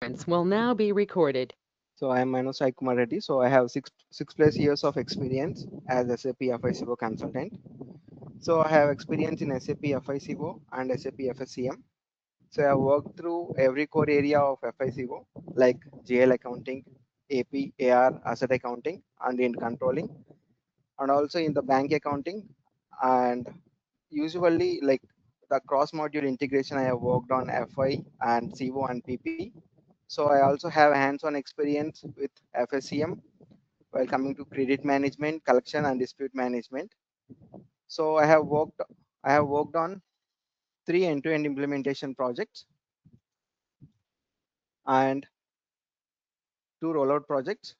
Conference will now be recorded. So I am Mano Sai Kumar Reddy. So I have six plus years of experience as SAP FICO consultant. So I have experience in SAP FICO and SAP FSCM. So I have worked through every core area of FICO like GL accounting, AP, AR, asset accounting, and in controlling, and also in the bank accounting. And usually like the cross module integration, I have worked on FI and CO and PP. So I also have hands-on experience with FSCM while coming to credit management, collection, and dispute management. So I have worked on three end-to-end implementation projects and two rollout projects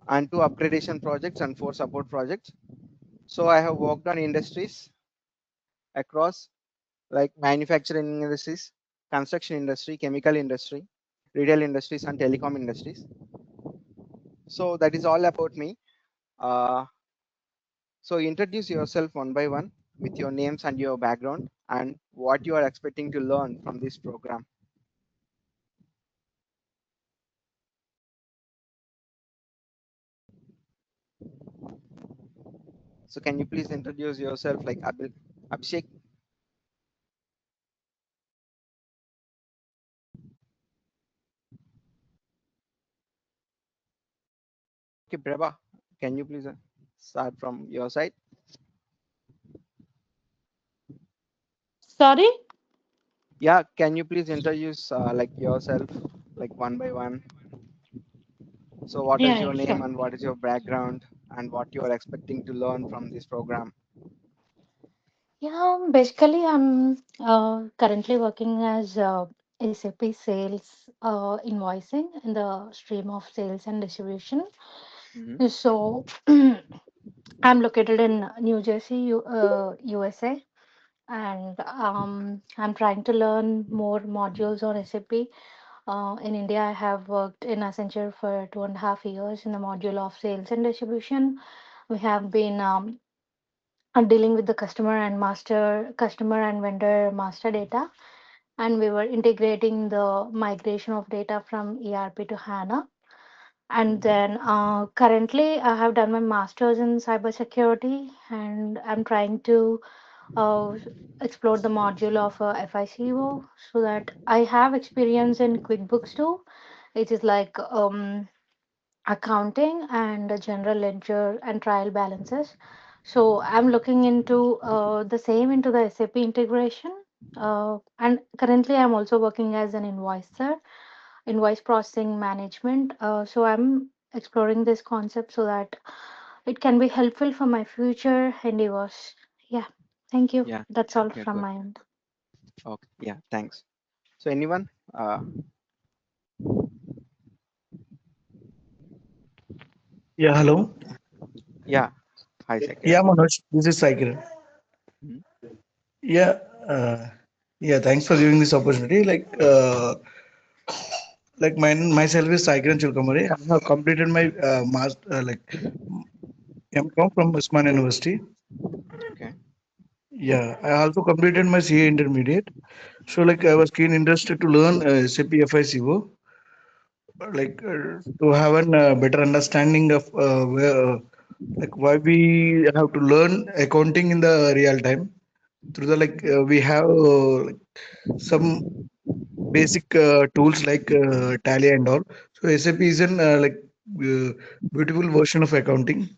and two upgradation projects and four support projects. So I have worked on industries across like manufacturing industries, construction industry, chemical industry, retail industries, and telecom industries. So that is all about me. Uh, so introduce yourself one by one with your names and your background and what you are expecting to learn from this program. So can you please introduce yourself like Abhishek? Okay, Prabha, can you please start from your side? Sorry? Yeah, can you please introduce like yourself like one by one? So what is Yeah, your yeah, name sure. and what is your background and what you are expecting to learn from this program? Yeah, basically, I'm currently working as SAP sales invoicing in the stream of sales and distribution. Hmm. So, I'm located in New Jersey, USA, and I'm trying to learn more modules on SAP. In India, I have worked in Accenture for 2.5 years in the module of sales and distribution. We have been dealing with the customer and vendor master data, and we were integrating the migration of data from ERP to HANA. And then currently, I have done my master's in cybersecurity, and I'm trying to uh, explore the module of FICO so that I have experience in QuickBooks too. It is like accounting and a general ledger and trial balances. So I'm looking into the same into the SAP integration. And currently, I'm also working as an invoicer, invoice processing management. So I'm exploring this concept so that it can be helpful for my future endeavors. Yeah, thank you. Yeah, That's all yeah, from good. my end. Okay, yeah, thanks. So anyone? Yeah, hello. Yeah, hi, Sakira. Yeah, Manoj, this is Saikir. Mhm. Yeah, yeah. Thanks for giving this opportunity. Like myself is Saikir Chulkamari. I have completed my master, MCOM from Usman University. Okay. Yeah, I also completed my CA intermediate. So, like, I was keen interested to learn SAP FICO, to have an better understanding of like why we have to learn accounting in the real time through the we have some basic tools like tally and all. So SAP is an uh, beautiful version of accounting.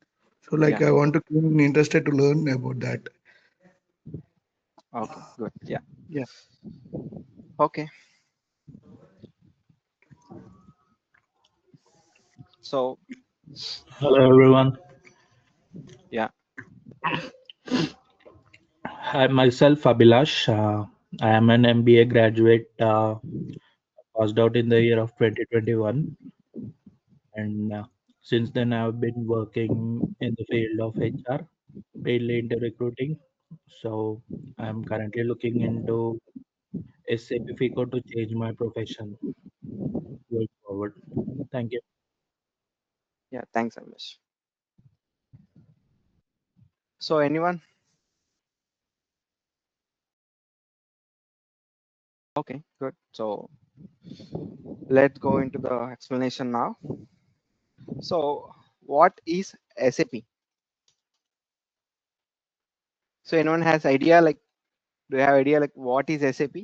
So like Yeah. I want to be interested to learn about that. Okay. Good. Yeah. Yeah. Okay. So Hello everyone. yeah. Hi, myself Abhilash. I am an MBA graduate, passed out in the year of 2021, and since then I have been working in the field of HR, mainly into recruiting. So I am currently looking into SAP FICO to change my profession going forward. Thank you. Yeah. Thanks, Amish. So anyone? Okay, good. So let's go into the explanation now. So what is SAP? So anyone has idea, like, do you have idea like what is SAP?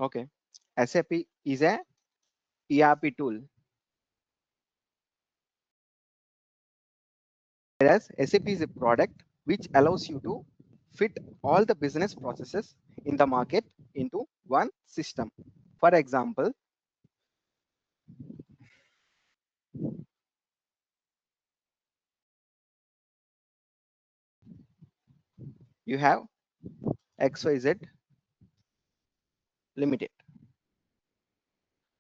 Okay, SAP is a ERP tool, whereas SAP is a product which allows you to fit all the business processes in the market into one system. For example, you have XYZ Limited.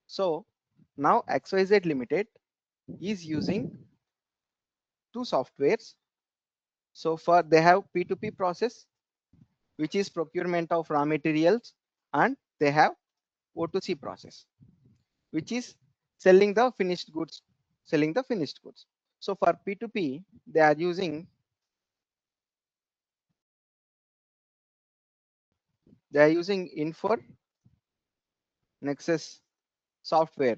So now XYZ Limited is using two softwares. So for they have P2P process, which is procurement of raw materials, and they have O2C process, which is selling the finished goods, So for P2P, they are using Infor Nexus software,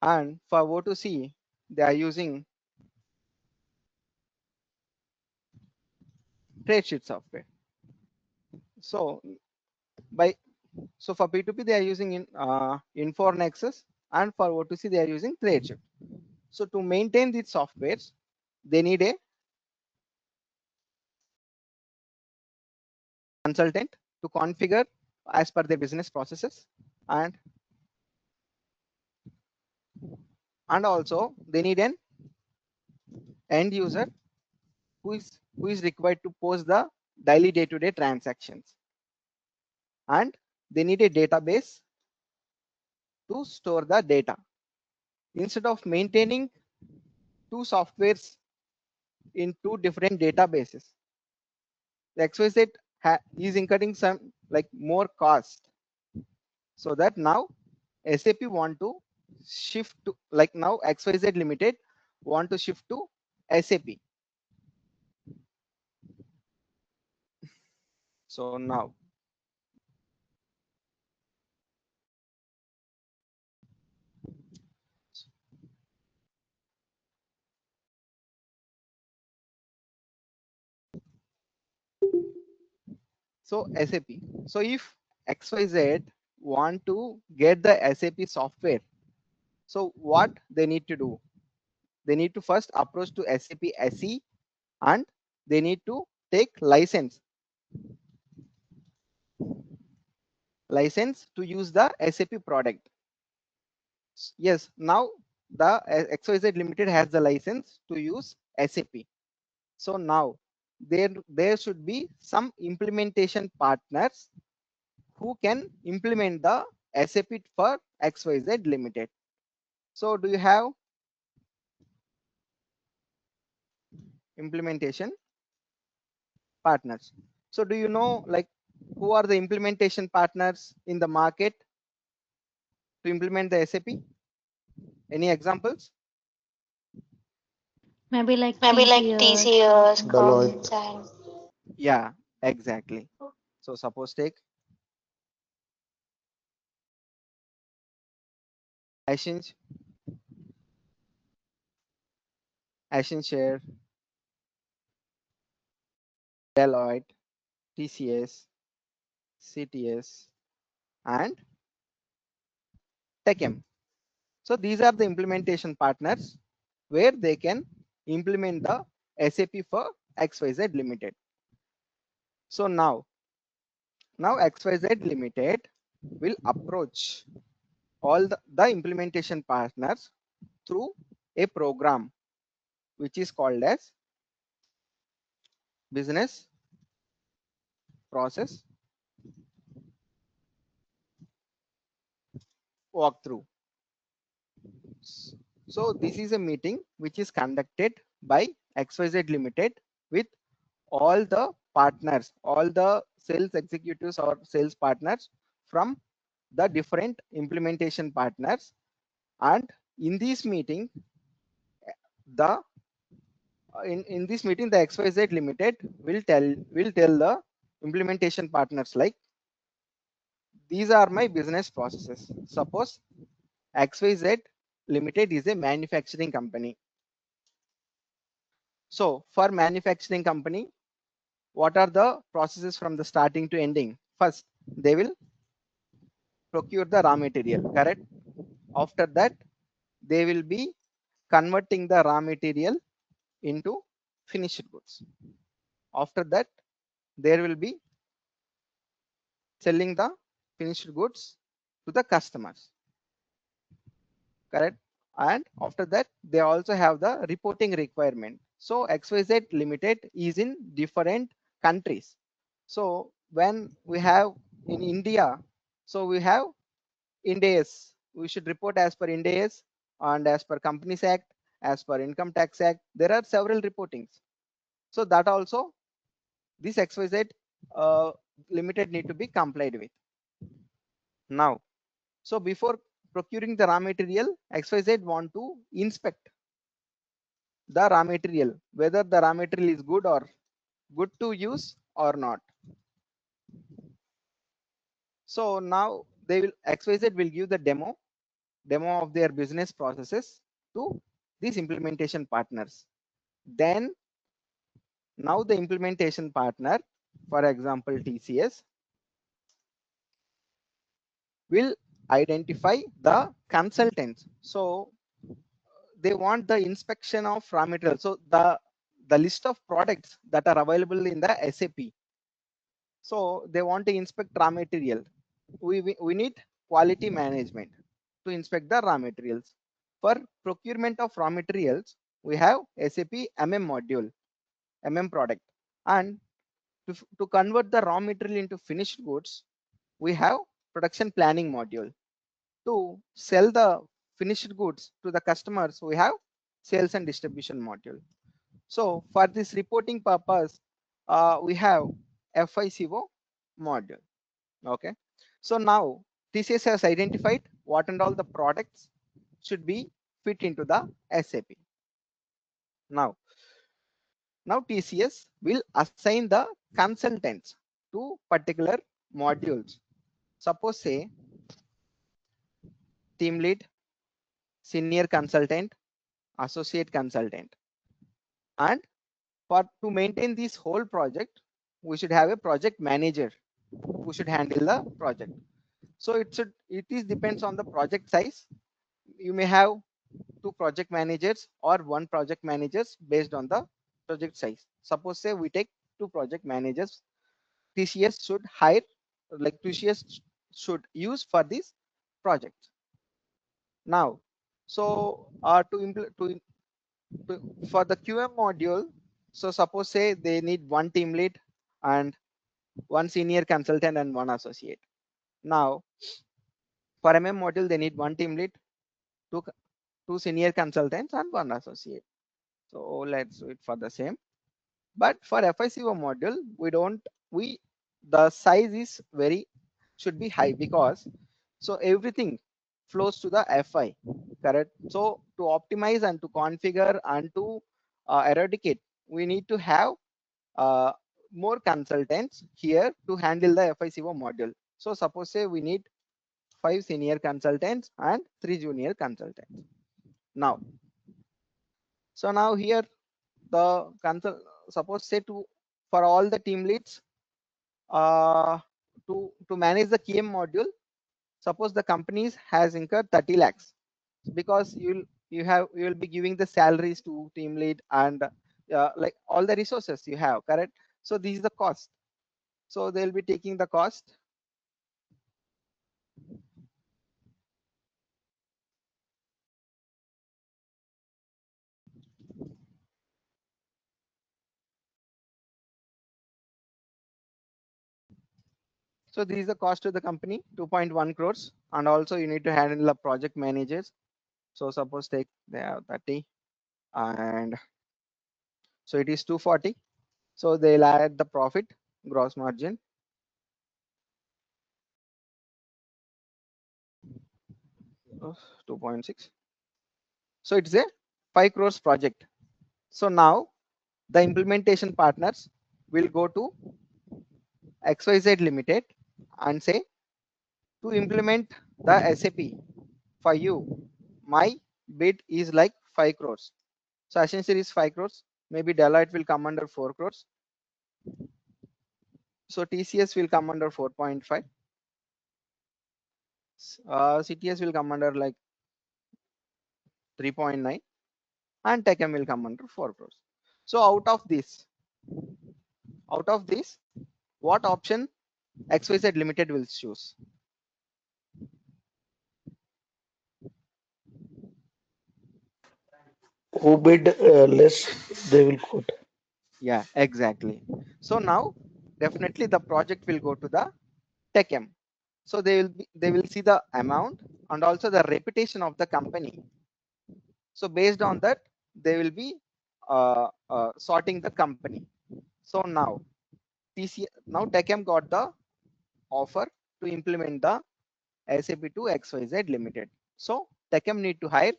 and for O2C, they are using Tradesheet software. So by for P2P, they are using Infor Nexus, and for O2C, they are using Tradesheet. So to maintain these softwares, they need a consultant to configure as per their business processes, and also they need an end user who is required to post the daily day-to-day transactions, and they need a database to store the data. Instead of maintaining two softwares in two different databases, the XYZ is incurring some like more cost. So that now SAP want to shift to, like, now XYZ Limited want to shift to SAP. So now SAP. So if XYZ want to get the SAP software, so what they need to do? They need to first approach to SAP SE, and they need to take license to use the SAP product. Yes, now the XYZ Limited has the license to use SAP. So now there should be some implementation partners who can implement the SAP for XYZ Limited. So do you have implementation partners? So do you know, like, who are the implementation partners in the market to implement the SAP? Any examples? Maybe like Maybe like TCS TCS, and Deloitte, and Yeah, exactly. So suppose take Accenture, Accenture, Deloitte, TCS, CTS, and TechM. So these are the implementation partners where they can implement the SAP for XYZ Limited. So now XYZ Limited will approach all the implementation partners through a program which is called as business process walkthrough. So this is a meeting which is conducted by XYZ Limited with all the partners, all the sales executives or sales partners from the different implementation partners. And in this meeting, the In this meeting, the XYZ Limited will tell the implementation partners like, these are my business processes. Suppose XYZ Limited is a manufacturing company. So for manufacturing company, what are the processes from the starting to ending? First, they will procure the raw material, correct? After that, they will be converting the raw material into finished goods. After that, there will be selling the finished goods to the customers, correct? And after that, they also have the reporting requirement. So XYZ Limited is in different countries. So when we have in India, so we have Ind AS, we should report as per Ind AS and as per Companies Act, as per Income Tax Act. There are several reportings. So that also this XYZ Limited need to be complied with. Now, so before procuring the raw material, XYZ want to inspect the raw material, whether the raw material is good or good to use or not. So now they will XYZ will give the demo of their business processes to these implementation partners. Then now the implementation partner, for example TCS, will identify the consultants. So they want the inspection of raw material. So the list of products that are available in the SAP. So they want to inspect raw material. We need quality management to inspect the raw materials. For procurement of raw materials, we have SAP module, product. And to convert the raw material into finished goods, we have production planning module. To sell the finished goods to the customers, we have sales and distribution module. So for this reporting purpose, we have FICO module. Okay. So now TCS has identified what and all the products should be fit into the SAP. Now TCS will assign the consultants to particular modules. Suppose say team lead, senior consultant, associate consultant. And for to maintain this whole project, we should have a project manager who should handle the project. So it is depends on the project size. You may have two project managers or one project managers based on the project size. Suppose say we take two project managers, TCS should hire, like TCS should use for this project. Now, so for the QM module, so suppose say they need one team lead and one senior consultant and one associate. Now, for module, they need one team lead, two senior consultants and one associate. So let's do it for the same. But for FICO module, we the size is should be high, because so everything flows to the FI, correct? So to optimize and to configure and to eradicate, we need to have uh, more consultants here to handle the FICO module. So suppose say we need 5 senior consultants and 3 junior consultants. Now, so now here the suppose say for all the team leads, to manage the KM module, suppose the companies has incurred 30 lakhs, because you will be giving the salaries to team lead and like all the resources you have, correct? So this is the cost. So they'll be taking the cost. So this is the cost to the company, 2.1 crores. And also you need to handle the project managers. So suppose take they have 30 and so it is 240. So they'll add the profit, gross margin. Of 2.6. So it's a 5 crores project. So now the implementation partners will go to XYZ Limited and say, to implement the SAP for you, my bid is like 5 crores. So Accenture is 5 crores. Maybe Deloitte will come under 4 crores. So TCS will come under 4.5. CTS will come under like 3.9, and TechM will come under 4 crores. So out of this, what option XYZ Limited will choose? Who bid less, they will quote. Yeah, exactly. So now definitely the project will go to the TechM. So they will see the amount and also the reputation of the company. So based on that, they will be sorting the company. So now now TechM got the offer to implement the SAP to XYZ Limited. So TechM need to hire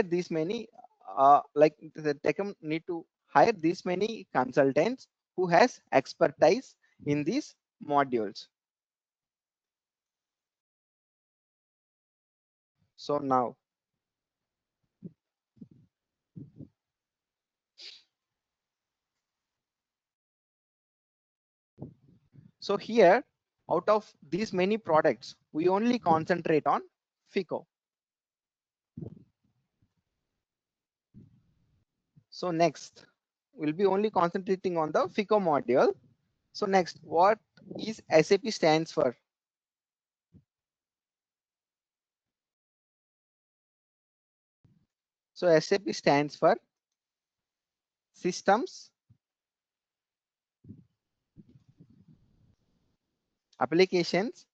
these many like the Techem need to hire these many consultants who has expertise in these modules. So now, so here out of these many products, we only concentrate on FICO. So next, we'll be only concentrating on the FICO module. So next, what is SAP stands for? So SAP stands for Systems, Applications,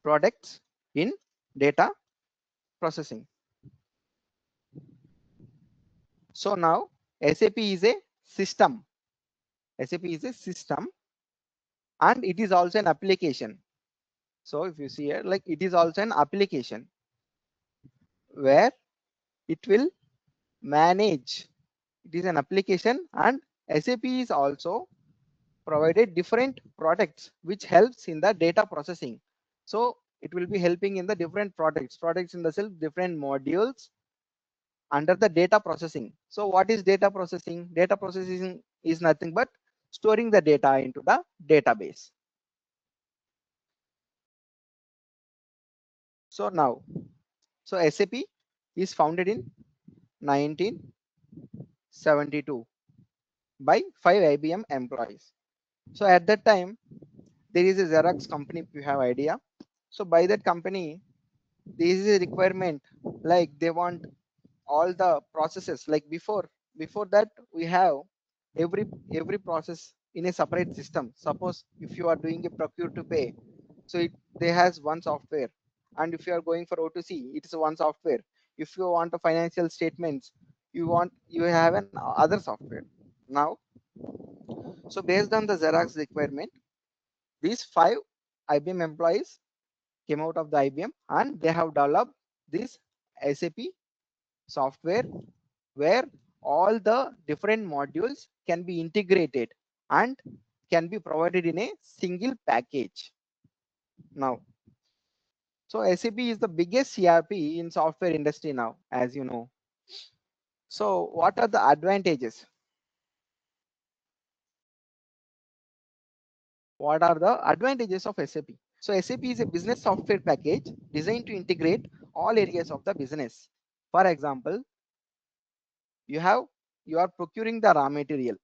Products in Data Processing. So now SAP is a system. SAP is a system and it is also an application. So if you see here, like it is also an application where it will manage. It is an application, and SAP is also provided different products which helps in the data processing. So it will be helping in the different products in the self different modules under the data processing. So what is data processing? Data processing is nothing but storing the data into the database. So now, so SAP is founded in 1972 by 5 IBM employees. So at that time, there is a Xerox company, if you have idea. So by that company, there is a requirement, like they want all the processes, like before that we have every process in a separate system. Suppose if you are doing a procure to pay, so they has one software, and if you are going for O2C, it is one software. If you want a financial statements, you have an other software. Now, so based on the Xerox requirement, these 5 IBM employees came out of the IBM and they have developed this SAP software where all the different modules can be integrated and can be provided in a single package. Now, so SAP is the biggest CRP in software industry now, as you know. So what are the advantages? What are the advantages of SAP? So SAP is a business software package designed to integrate all areas of the business. For example, you are procuring the raw material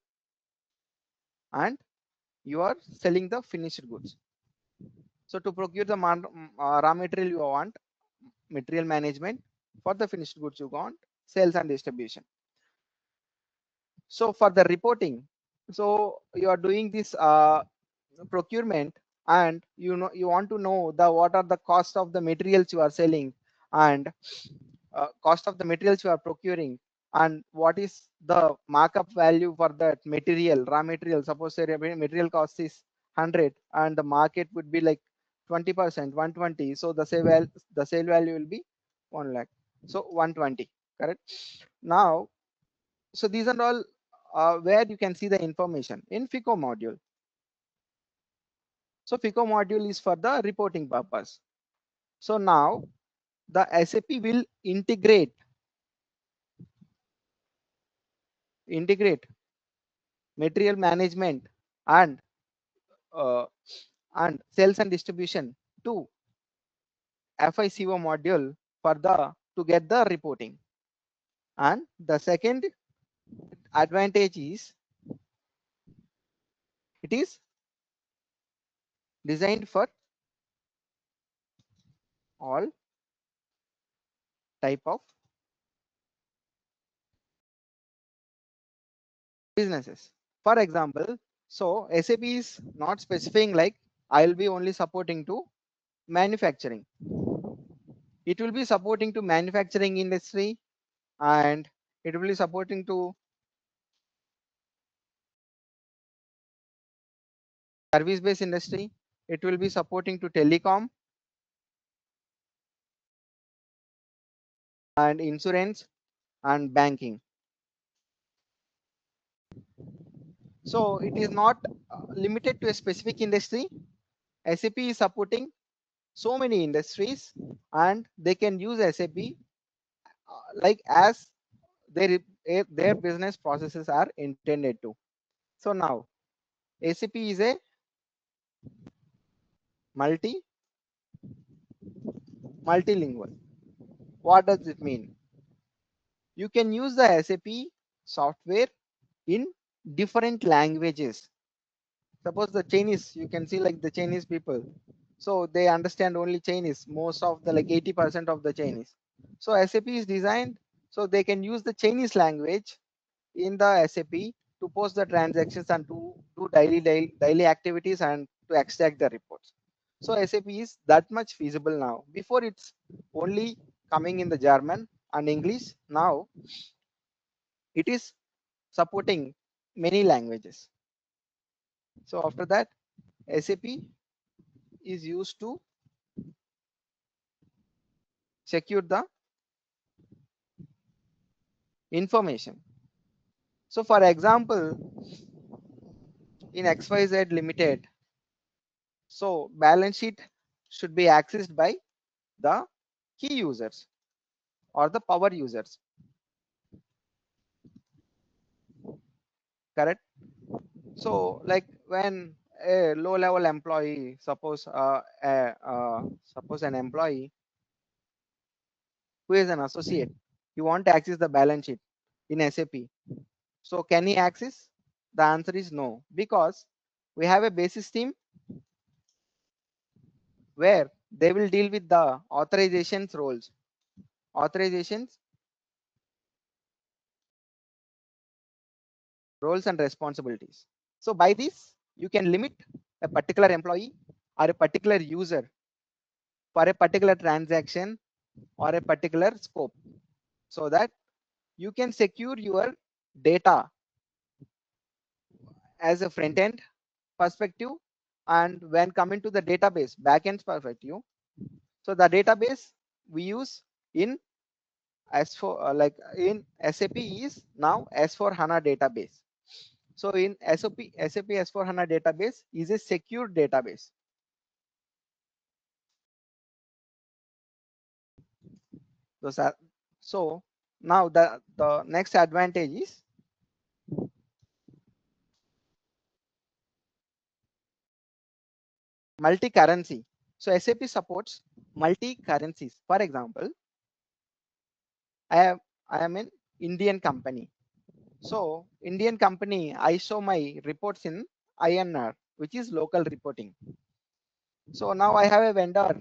and you are selling the finished goods. So to procure the raw material, you want material management. For the finished goods, you want sales and distribution. So for the reporting, so you are doing this procurement, and you want to know the what are the cost of the materials you are selling, and cost of the materials you are procuring, and what is the markup value for that material, raw material. Suppose say material cost is 100 and the market would be like 20%, 120. So the sale value will be 1 lakh. So 120, correct? Now, so these are all where you can see the information in fico module. So fico module is for the reporting purpose. So now the SAP will integrate material management and uh, sales and distribution to FICO module for the to get the reporting. And the second advantage is it is designed for all type of businesses. For example, so SAP is not specifying like I will be only supporting to manufacturing. It will be supporting to manufacturing industry, and it will be supporting to service based industry. It will be supporting to telecom and insurance and banking. So it is not limited to a specific industry. SAP is supporting so many industries, and they can use SAP like as their business processes are intended to. So now SAP is a multilingual. What does it mean? You can use the SAP software in different languages. Suppose the Chinese, you can see like the Chinese people, so they understand only Chinese, most of the like 80% of the Chinese. So SAP is designed so they can use the Chinese language in the SAP to post the transactions and to do daily activities and to extract the reports. So SAP is that much feasible now. Before it's only coming in the German and English. Now it is supporting many languages. So after that, SAP is used to secure the information. So for example, in XYZ Limited, so balance sheet should be accessed by the key users or the power users, correct? So like when a low level employee, suppose an employee who is an associate, you want to access the balance sheet in SAP. So can he access? The answer is no, because we have a basis team where they will deal with the authorizations, roles and responsibilities. So by this, you can limit a particular employee or a particular user for a particular transaction or a particular scope, so that you can secure your data as a front end perspective. And when coming to the database backend perspective, so the database we use in S4 like in SAP is now S4 HANA database. So in SAP S4 HANA database is a secure database. Those are, so now the next advantage is multi-currency. So SAP supports multi-currencies. For example, I am an Indian company. So Indian company, I show my reports in INR, which is local reporting. So now I have a vendor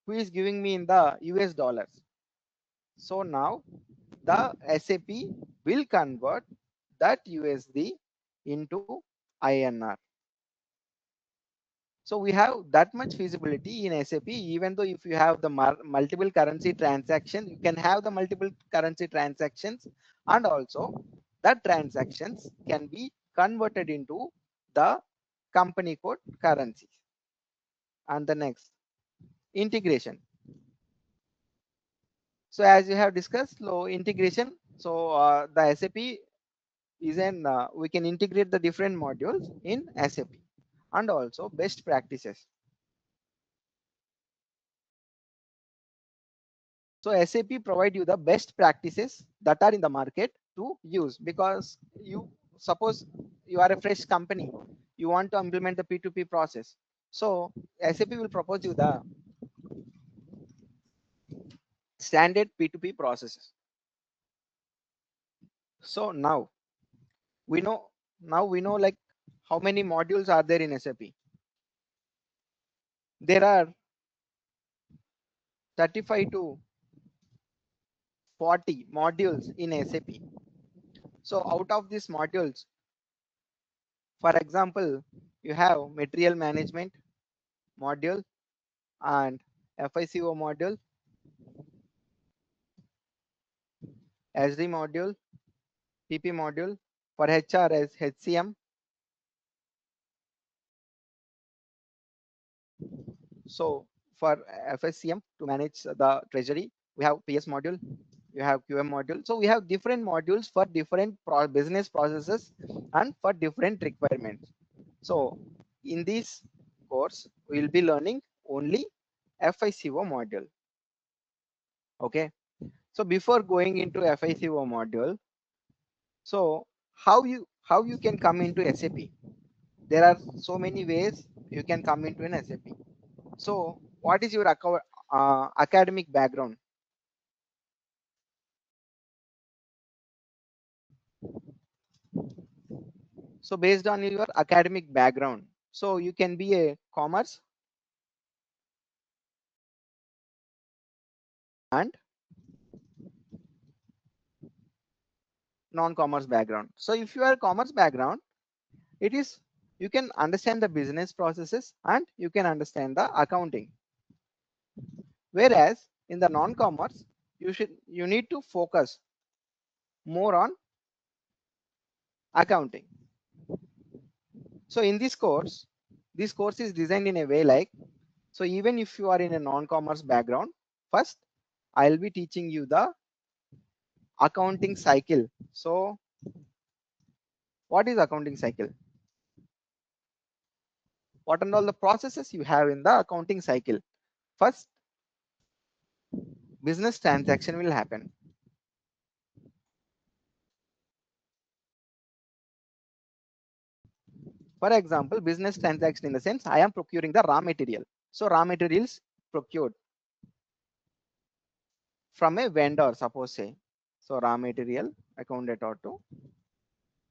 who is giving me in the US dollars. So now the SAP will convert that USD into INR. So we have that much feasibility in SAP. Even though if you have the multiple currency transaction, you can have the multiple currency transactions, and also that transactions can be converted into the company code currency. And the next, integration. So as you have discussed, low integration. So the SAP is an we can integrate the different modules in SAP, and also best practices. So SAP provide you the best practices that are in the market to use, because you suppose you are a fresh company, you want to implement the P2P process. So SAP will propose you the standard P2P processes. So we know we know like how many modules are there in SAP. There are 35 to 40 modules in SAP. So out of these modules, for example, you have material management module and FICO module, SD module, PP module, for HR as HCM. So for FSCM to manage the treasury, we have PS module, you have QM module. So we have different modules for different business processes and for different requirements. So in this course, we will be learning only FICO module. Okay. So before going into FICO module, so how you can come into SAP? There are so many ways you can come into an SAP. So what is your academic background? So based on your academic background, so you can be a commerce and non-commerce background. So if you are a commerce background, it is you can understand the business processes and you can understand the accounting. Whereas in the non-commerce, you need to focus more on accounting. So in this course is designed in a way like, so even if you are in a non-commerce background, first I'll be teaching you the accounting cycle. So what is accounting cycle? What are all the processes you have in the accounting cycle? First, business transaction will happen. For example, business transaction in the sense I am procuring the raw material. So raw materials procured from a vendor, suppose say. So raw material account data to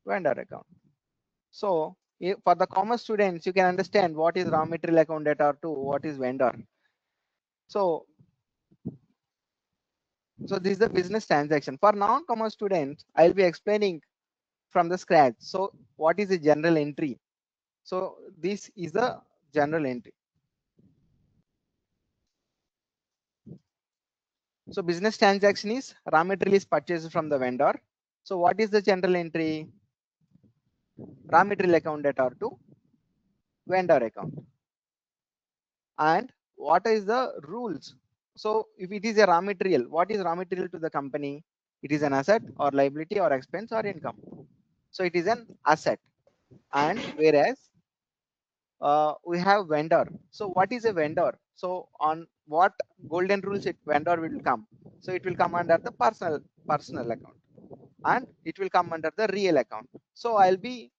vendor account. So for the commerce students, you can understand what is raw material account data to what is vendor. So this is the business transaction. For non-commerce students, I'll be explaining from the scratch. So what is a general entry? So this is the general entry. So business transaction is raw material is purchased from the vendor. So what is the general entry? Raw material account data to vendor account. And what is the rules? So if it is a raw material, what is raw material to the company? It is an asset or liability or expense or income. So it is an asset. And whereas we have vendor. So what is a vendor? So on what golden rules it vendor will come? So it will come under the personal account, and it will come under the real account. So I'll be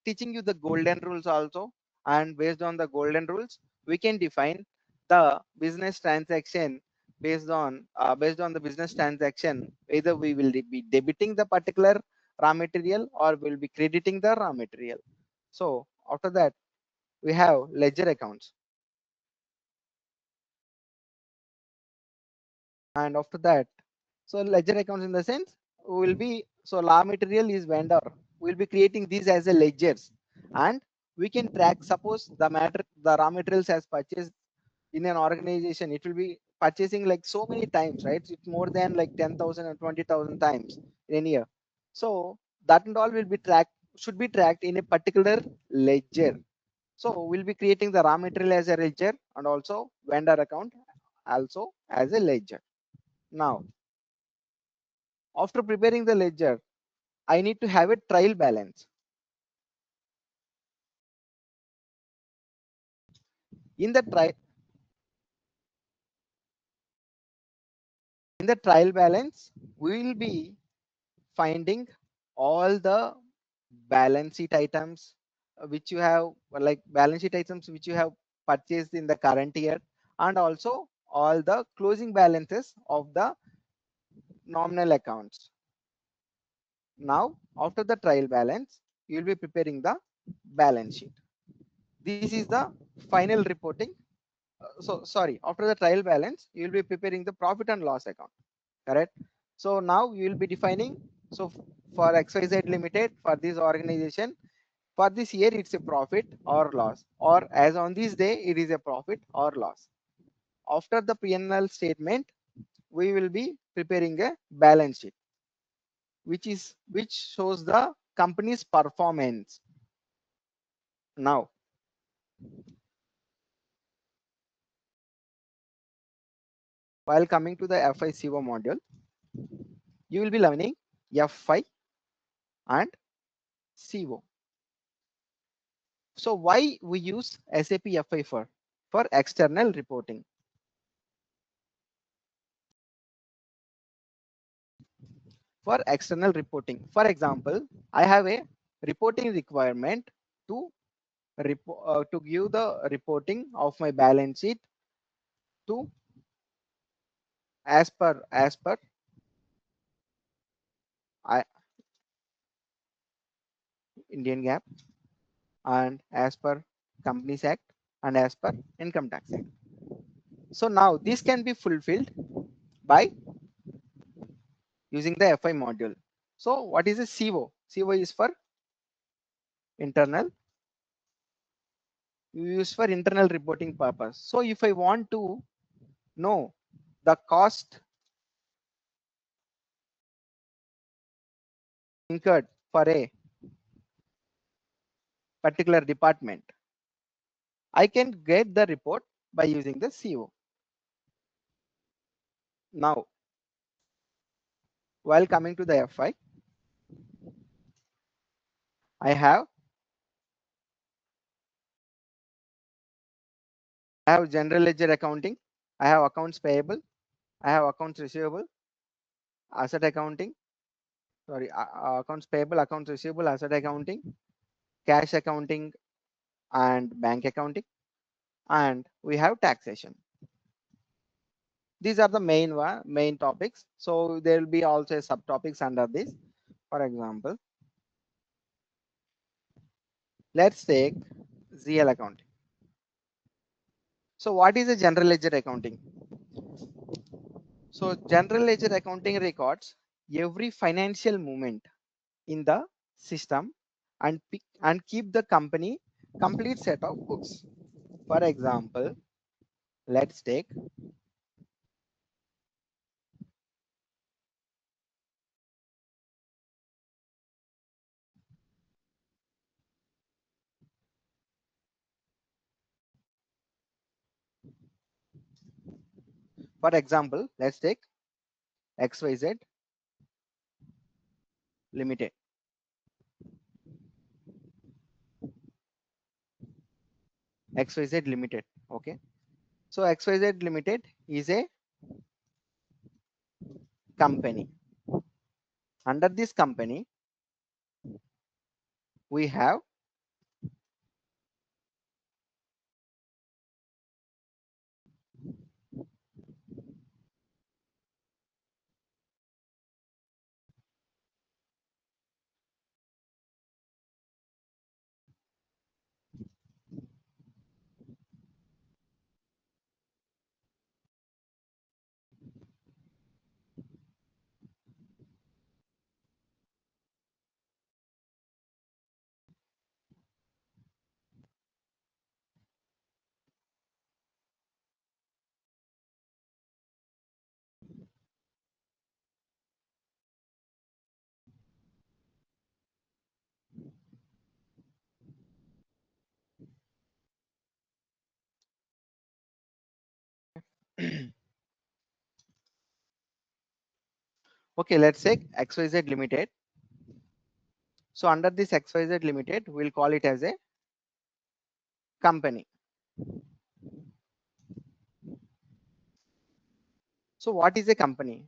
teaching you the golden rules also, and based on the golden rules, we can define the business transaction based on the business transaction. Either we will be debiting the particular raw material or we'll be crediting the raw material. So after that, we have ledger accounts, and after that, so ledger accounts in the sense will be, so raw material is vendor, we'll be creating these as a ledgers, and we can track, suppose the raw materials has purchased in an organization, it will be purchasing like so many times, right? It's more than like 10,000 or 20,000 times in a year. So that and all will be tracked, should be tracked in a particular ledger. So we'll be creating the raw material as a ledger and also vendor account also as a ledger. Now After preparing the ledger, I need to have a trial balance. In the trial balance, we will be finding all the balance sheet items which you have, like balance sheet items which you have purchased in the current year, and also all the closing balances of the nominal accounts. Now, after the trial balance, you will be preparing the balance sheet. This is the final reporting. Sorry, after the trial balance, you will be preparing the profit and loss account. Correct. So now you will be defining. So for XYZ Limited, for this organization, for this year, it's a profit or loss, or as on this day, it is a profit or loss. After the P&L statement, we will be preparing a balance sheet, which shows the company's performance. Now, while coming to the FICO module, you will be learning FI and CO. So why we use SAP FI for external reporting? For external reporting, for example, I have a reporting requirement to to give the reporting of my balance sheet to as per I, Indian GAAP, and as per Companies Act, and as per Income Tax Act. So now this can be fulfilled by using the FI module. So what is a CO? CO is for internal, used for internal reporting purpose. So if I want to know the cost incurred for a particular department, I can get the report by using the CO. Now, while coming to the FI, I have general ledger accounting, I have accounts payable, I have accounts receivable, asset accounting, accounts payable, accounts receivable, asset accounting, cash accounting, and bank accounting, and we have taxation. These are the main topics. So there will be also subtopics under this. For example, let's take ZL accounting. So what is a general ledger accounting? So general ledger accounting records every financial movement in the system and keep the company complete set of books. For example, let's take XYZ Limited. XYZ Limited. Okay. So XYZ Limited is a company. Under this company, we have Okay, let's take XYZ Limited. So under this XYZ Limited, we'll call it as a company. So what is a company?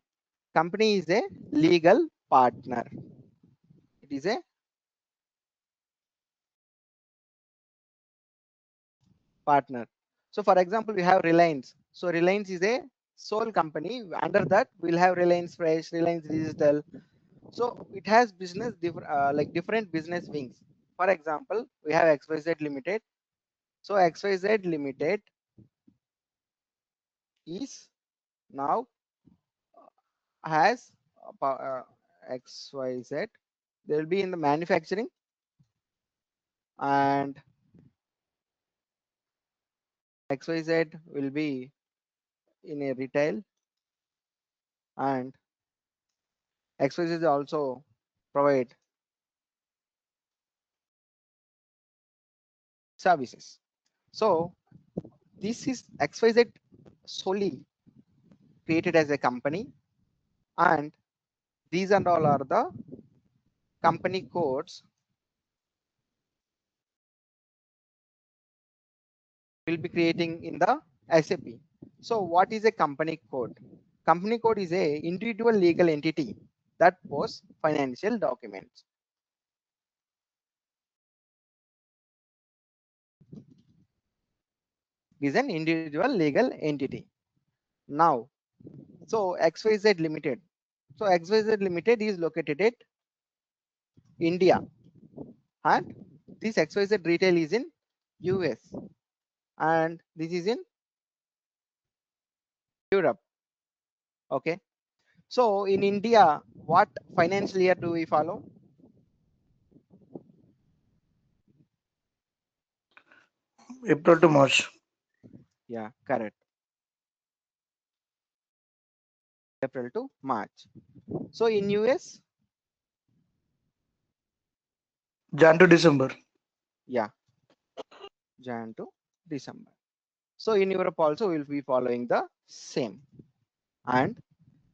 Company is a legal partner. It is a partner. So for example, we have Reliance. So Reliance is a sole company. Under that, we'll have Reliance Fresh, Reliance Digital. So it has business like different business wings. For example, we have XYZ Limited. So XYZ Limited is now has XYZ. They will be in the manufacturing, and XYZ will be in a retail, and XYZ also provide services. So this is XYZ solely created as a company, and these and all are the company codes will be creating in the SAP. So what is a company code? Company code is a individual legal entity that posts financial documents. Is an individual legal entity. Now, so XYZ Limited. So XYZ Limited is located at India, and this XYZ retail is in US, and this is in Europe. Okay. So in India, what financial year do we follow? April to March. Yeah, correct. April to March. So in US, Jan to December. yeah, Jan to December. So in Europe also we'll be following the same. And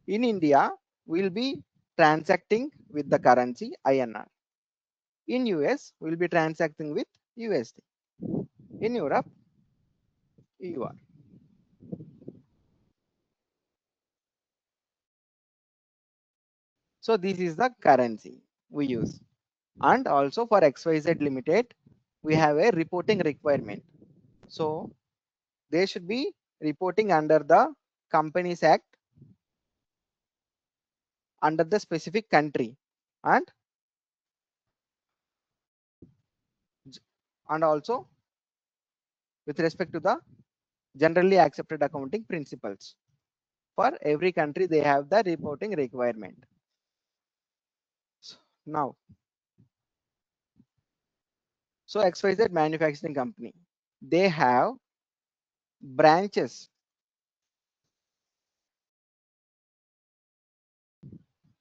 in India, we'll be transacting with the currency INR. In US, we'll be transacting with USD. In Europe, EUR. So this is the currency we use. And also for XYZ Limited, we have a reporting requirement. So they should be reporting under the Companies Act under the specific country, and also with respect to the generally accepted accounting principles. For every country, they have the reporting requirement. Now, so XYZ manufacturing company, they have branches.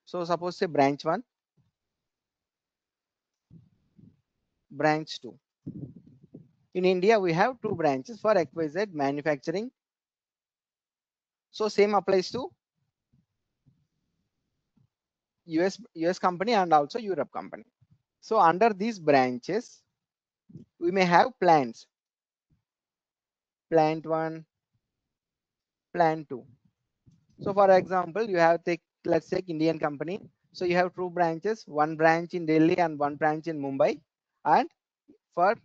So suppose say branch 1, branch 2. In India, we have 2 branches for XYZ manufacturing. So same applies to US company and also Europe company. So under these branches, we may have plants. Plant 1, plant 2. So for example, you have let's take Indian company. So you have 2 branches, one branch in Delhi and one branch in Mumbai. And for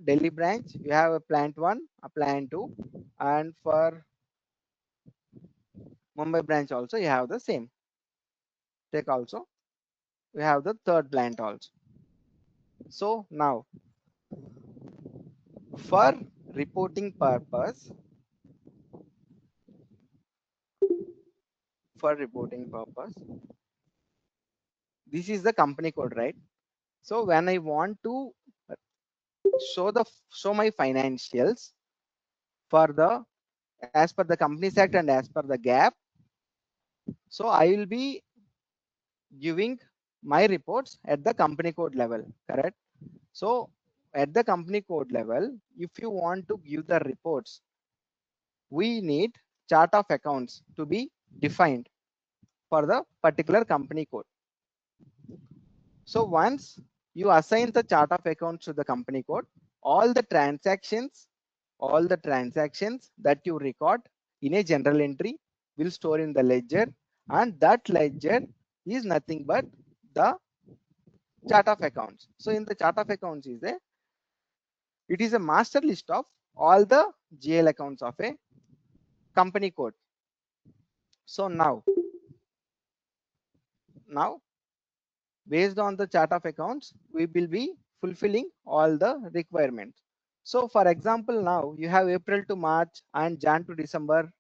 Delhi branch, you have a plant 1, a plant 2, and for Mumbai branch also you have the same. Take also, we have the third plant also. So now, for reporting purpose, this is the company code, right? So when I want to show my financials for the as per the Companies Act and as per the GAAP, so I will be giving my reports at the company code level, correct? So at the company code level, if you want to give the reports, we need chart of accounts to be defined for the particular company code. So once you assign the chart of accounts to the company code, all the transactions that you record in a general entry will store in the ledger, and that ledger is nothing but the chart of accounts. So in the chart of accounts it is a master list of all the GL accounts of a company code. So now based on the chart of accounts, we will be fulfilling all the requirements. So for example, now you have April to March and Jan to December.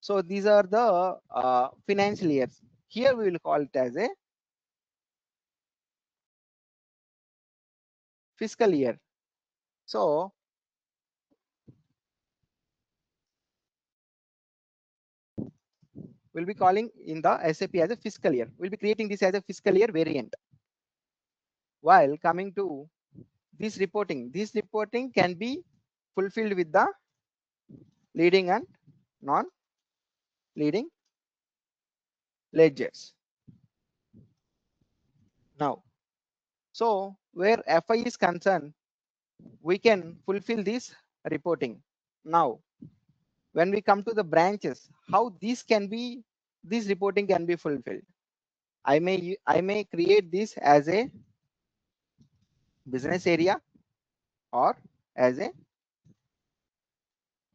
So these are the financial years. Here we will call it as a fiscal year. So we'll be calling in the SAP as a fiscal year. We'll be creating this as a fiscal year variant. While coming to this reporting can be fulfilled with the leading and non-leading ledgers. Now, so where FI is concerned, we can fulfill this reporting. Now, when we come to the branches, how this reporting can be fulfilled. I may create this as a business area or as a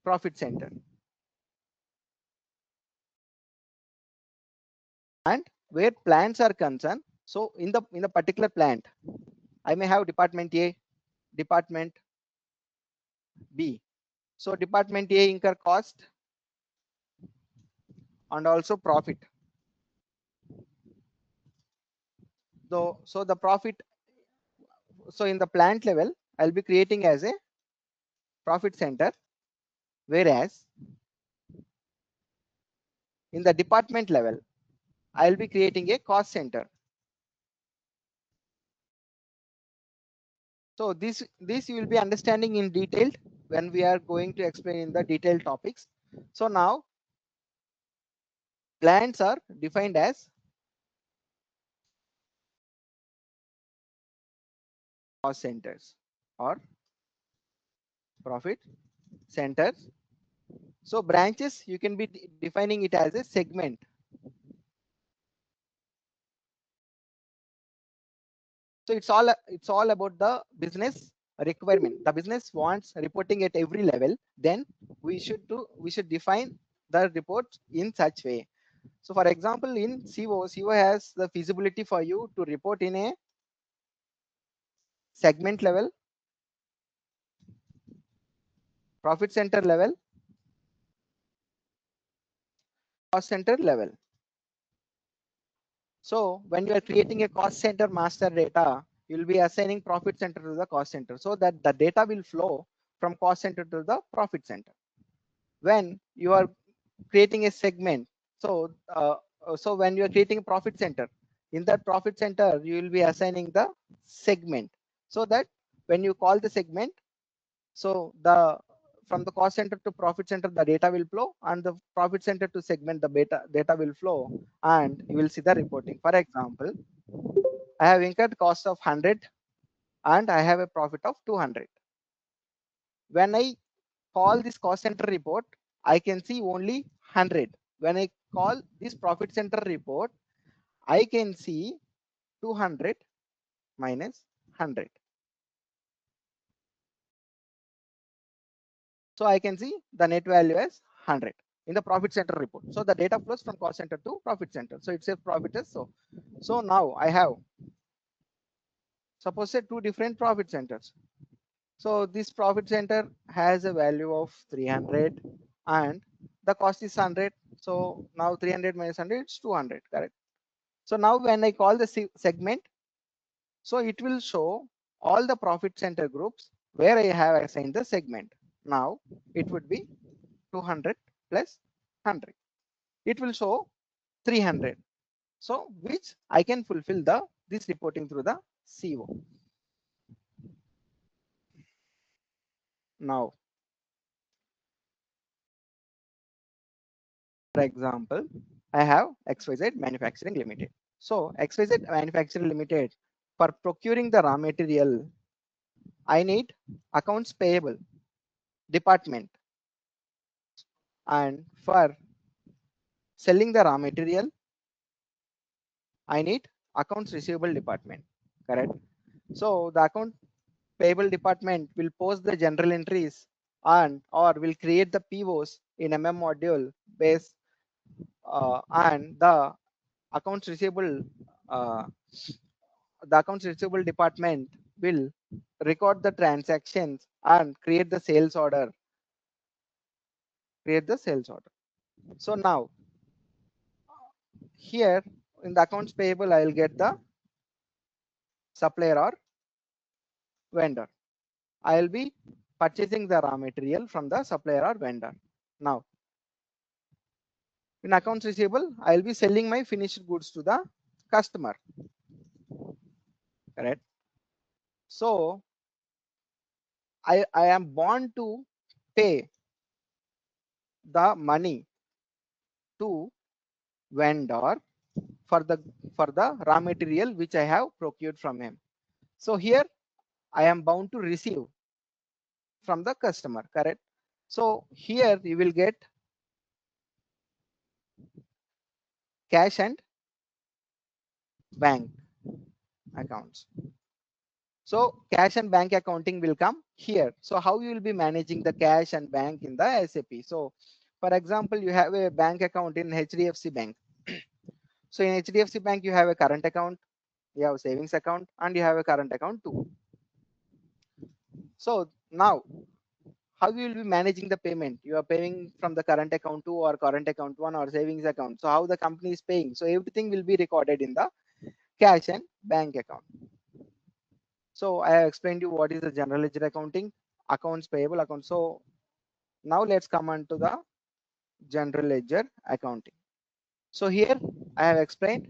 profit center. And where plants are concerned, so in the particular plant, I may have department A, department B. So department A incur cost and also profit. So the profit, so in the plant level, I'll be creating as a profit center, whereas in the department level, I'll be creating a cost center. So this you will be understanding in detail when we are going to explain in the detailed topics. So now plants are defined as cost centers or profit centers. So branches, you can be defining it as a segment. So it's all about the business requirement. The business wants reporting at every level. Then we should define the reports in such way. So for example, in CO has the feasibility for you to report in a segment level, profit center level, cost center level. So when you are creating a cost center master data, you will be assigning profit center to the cost center, so that the data will flow from cost center to the profit center. When you are creating a segment, so when you are creating a profit center, in that profit center you will be assigning the segment, so that when you call the segment, so from the cost center to profit center the data will flow, and the profit center to segment the data will flow, and you will see the reporting. For example, I have incurred cost of 100 and I have a profit of 200. When I call this cost center report, I can see only 100. When I call this profit center report, I can see 200 minus 100. So I can see the net value as 100 in the profit center report. So the data flows from cost center to profit center. So it says profit is so now I have, suppose say, two different profit centers. So this profit center has a value of 300 and the cost is 100. So now 300 minus 100 is 200, correct? So now when I call the segment, so it will show all the profit center groups where I have assigned the segment. Now it would be 200 plus 100. It will show 300. So which I can fulfill this reporting through the CO. Now, for example, I have XYZ Manufacturing Limited. So XYZ Manufacturing Limited, for procuring the raw material, I need accounts payable department, and for selling the raw material, I need accounts receivable department. Correct. So the account payable department will post the general entries and or will create the POs in module base, and uh, the accounts receivable department will record the transactions and create the sales order. So now here in the accounts payable, I will get the supplier or vendor. I will be purchasing the raw material from the supplier or vendor. Now in accounts receivable, I will be selling my finished goods to the customer. Correct. So I am bound to pay the money to vendor for the raw material which I have procured from him. So here I am bound to receive from the customer. Correct. So here you will get cash and bank accounts. So cash and bank accounting will come here. So how you will be managing the cash and bank in the SAP? So for example, you have a bank account in HDFC Bank. So in HDFC Bank, you have a current account, you have a savings account, and you have a current account too. So now how you will be managing the payment? You are paying from the current account 2 or current account 1 or savings account. So how the company is paying? So everything will be recorded in the cash and bank account. So I have explained you what is the general ledger accounting, accounts payable account. So now let's come on to the general ledger accounting. So here I have explained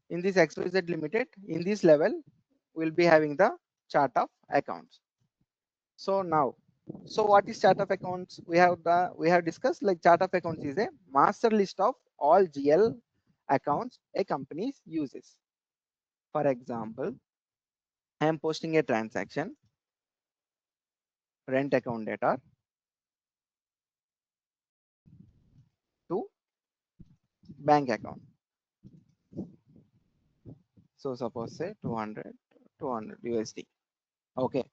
in this XYZ Limited, in this level, we'll be having the chart of accounts. So now, so what is chart of accounts? We have discussed, like, chart of accounts is a master list of all GL accounts a company uses. For example, I am posting a transaction, rent account data to bank account. So suppose say 200 USD. Okay.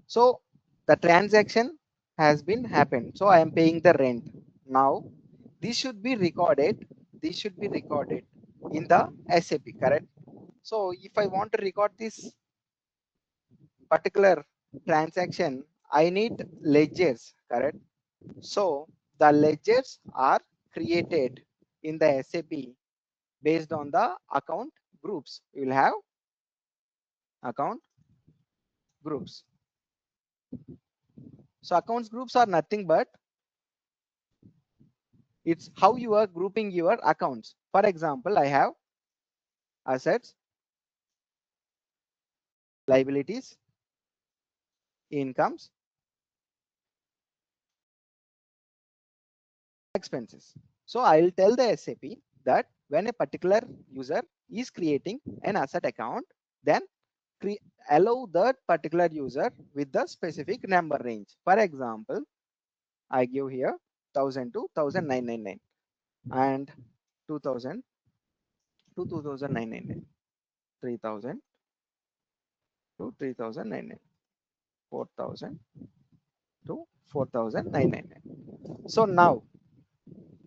So the transaction has been happened. So I am paying the rent. Now this should be recorded. This should be recorded in the SAP, correct? So if I want to record this particular transaction, I need ledgers, correct? So the ledgers are created in the SAP based on the account groups. You will have account groups. So accounts groups are nothing but it's how you are grouping your accounts. For example, I have assets, liabilities, incomes, expenses. So I will tell the SAP that when a particular user is creating an asset account, then allow that particular user with the specific number range. For example, I give here 1000 to 1999 and 2000 to 2999, 3000 to 3999, 4000 to 4999. So now,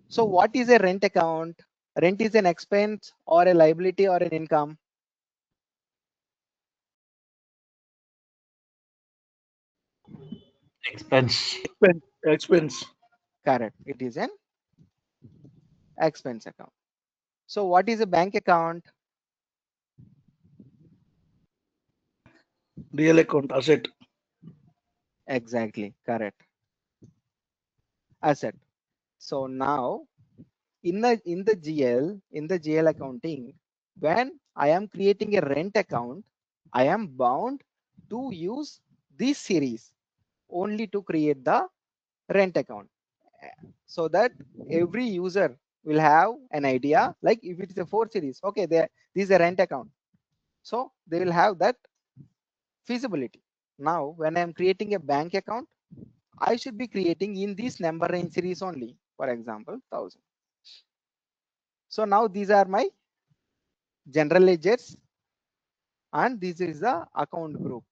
so what is a rent account? Rent is an expense or a liability or an income? Expense. Expense. Correct. It is an expense account. So what is a bank account? Real account asset. Exactly. Correct. Asset. So now in the GL accounting, when I am creating a rent account, I am bound to use this series only to create the rent account. so that every user will have an idea, like if it is a 4 series, okay, this is a rent account, so they will have that feasibility. Now when I am creating a bank account, I should be creating in this number range series only, for example 1000. So now these are my general ledgers, and this is the account group.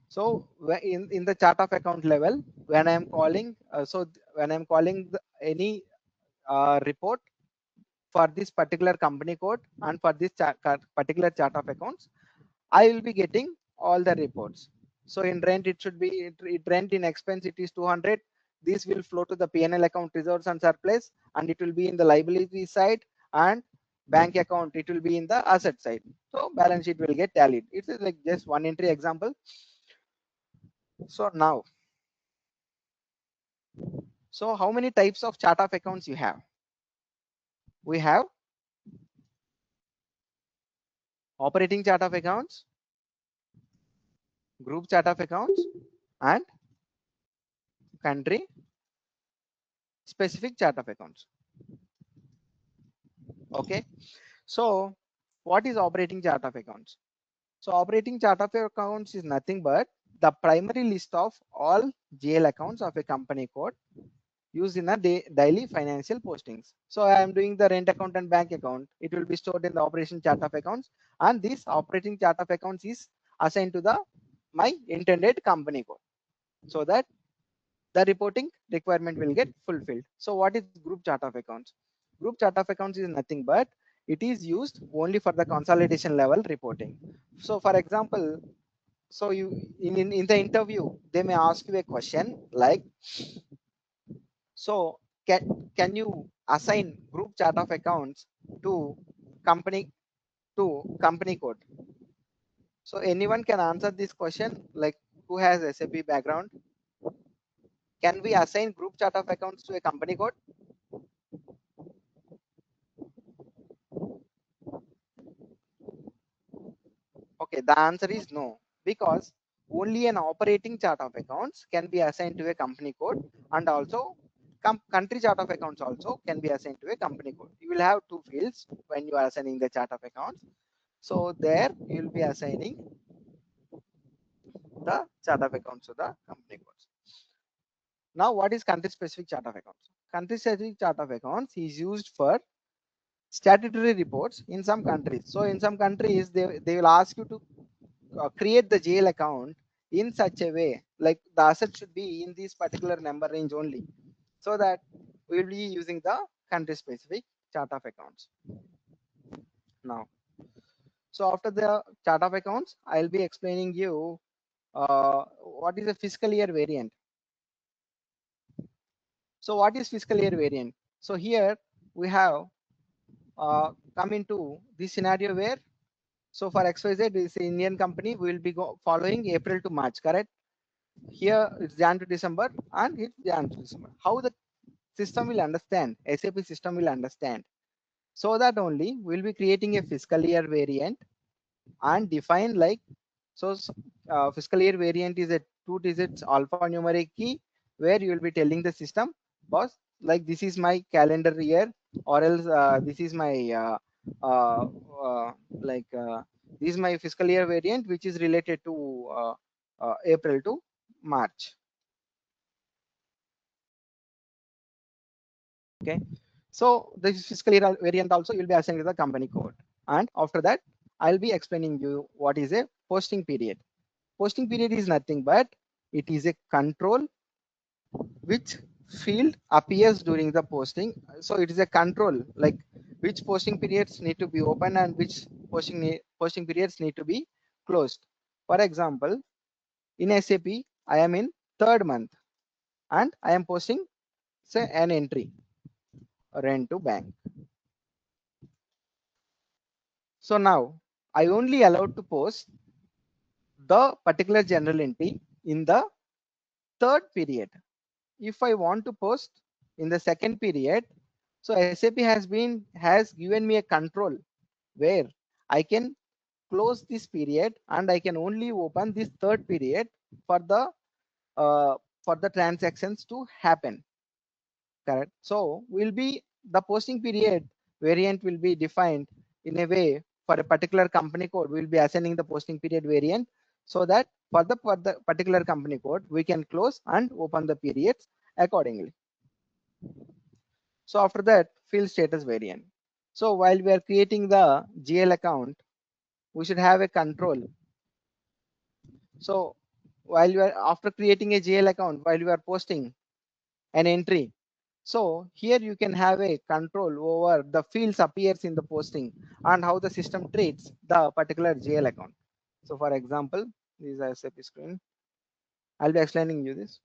So in the chart of account level, when I am calling, when I am calling any report for this particular company code and for this particular chart of accounts, I will be getting all the reports. So in rent, it should be rent in expense, it is 200. This will flow to the P&L account reserves and surplus, and it will be in the liability side, and bank account, it will be in the asset side. So balance sheet will get tallied. It is like just one entry example. So now, so how many types of chart of accounts you have? We have operating chart of accounts, group chart of accounts, and country specific chart of accounts. Okay, so what is operating chart of accounts? So operating chart of accounts is nothing but the primary list of all GL accounts of a company code used in a daily financial postings. So I am doing the rent account and bank account. It will be stored in the operation chart of accounts, and this operating chart of accounts is assigned to the my intended company code, so that the reporting requirement will get fulfilled. So what is group chart of accounts? Group chart of accounts is nothing but it is used only for the consolidation level reporting. So for example, so you in the interview, they may ask you a question like, so can you assign group chart of accounts to company company code? So anyone can answer this question, like who has SAP background? Can we assign group chart of accounts to a company code? Okay, the answer is no, because only an operating chart of accounts can be assigned to a company code, and also country chart of accounts also can be assigned to a company code. You will have two fields when you are assigning the chart of accounts. So there you will be assigning the chart of accounts to the company codes. Now what is country specific chart of accounts? Country specific chart of accounts is used for statutory reports in some countries. So in some countries, they will ask you to create the jail account in such a way, like the asset should be in this particular number range only, so that we will be using the country specific chart of accounts. Now, so after the chart of accounts, I'll be explaining you what is a fiscal year variant. So what is fiscal year variant? So here we have come into this scenario where, so for XYZ is an Indian company, we will be following April to March, correct? Here it's Jan to December, and it's Jan to December. How the system will understand, SAP system will understand, so that only we'll be creating a fiscal year variant and define like, so fiscal year variant is a 2 digits alphanumeric key, where you will be telling the system, boss, like this is my calendar year, or else this is my uh, like this is my fiscal year variant, which is related to April to March. Okay, so this fiscal year variant also you'll be assigning the company code, and after that I'll be explaining you what is a posting period. Posting period is nothing but it is a control which field appears during the posting. So it is a control, like which posting periods need to be open and which posting periods need to be closed. For example, in SAP I am in third month and I am posting, say, an entry, rent to bank. So now I only allowed to post the particular general entry in the third period. If I want to post in the second period, so SAP has given me a control where I can close this period and I can only open this third period for the for the transactions to happen. Correct. So the posting period variant will be defined in a way for a particular company code. We'll be assigning the posting period variant so that for the particular company code we can close and open the periods accordingly. So after that, field status variant. So while we are creating the GL account, we should have a control. So while you are after creating a GL account, while you are posting an entry, so here you can have a control over the fields appears in the posting and how the system treats the particular GL account. So for example, this is a SAP screen. I'll be explaining you this.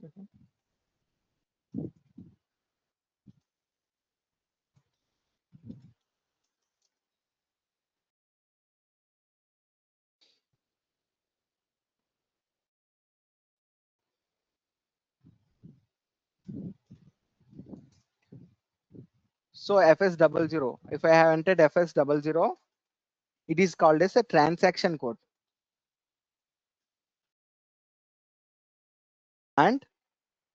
So FS00, if I have entered FS00, it is called as a transaction code. And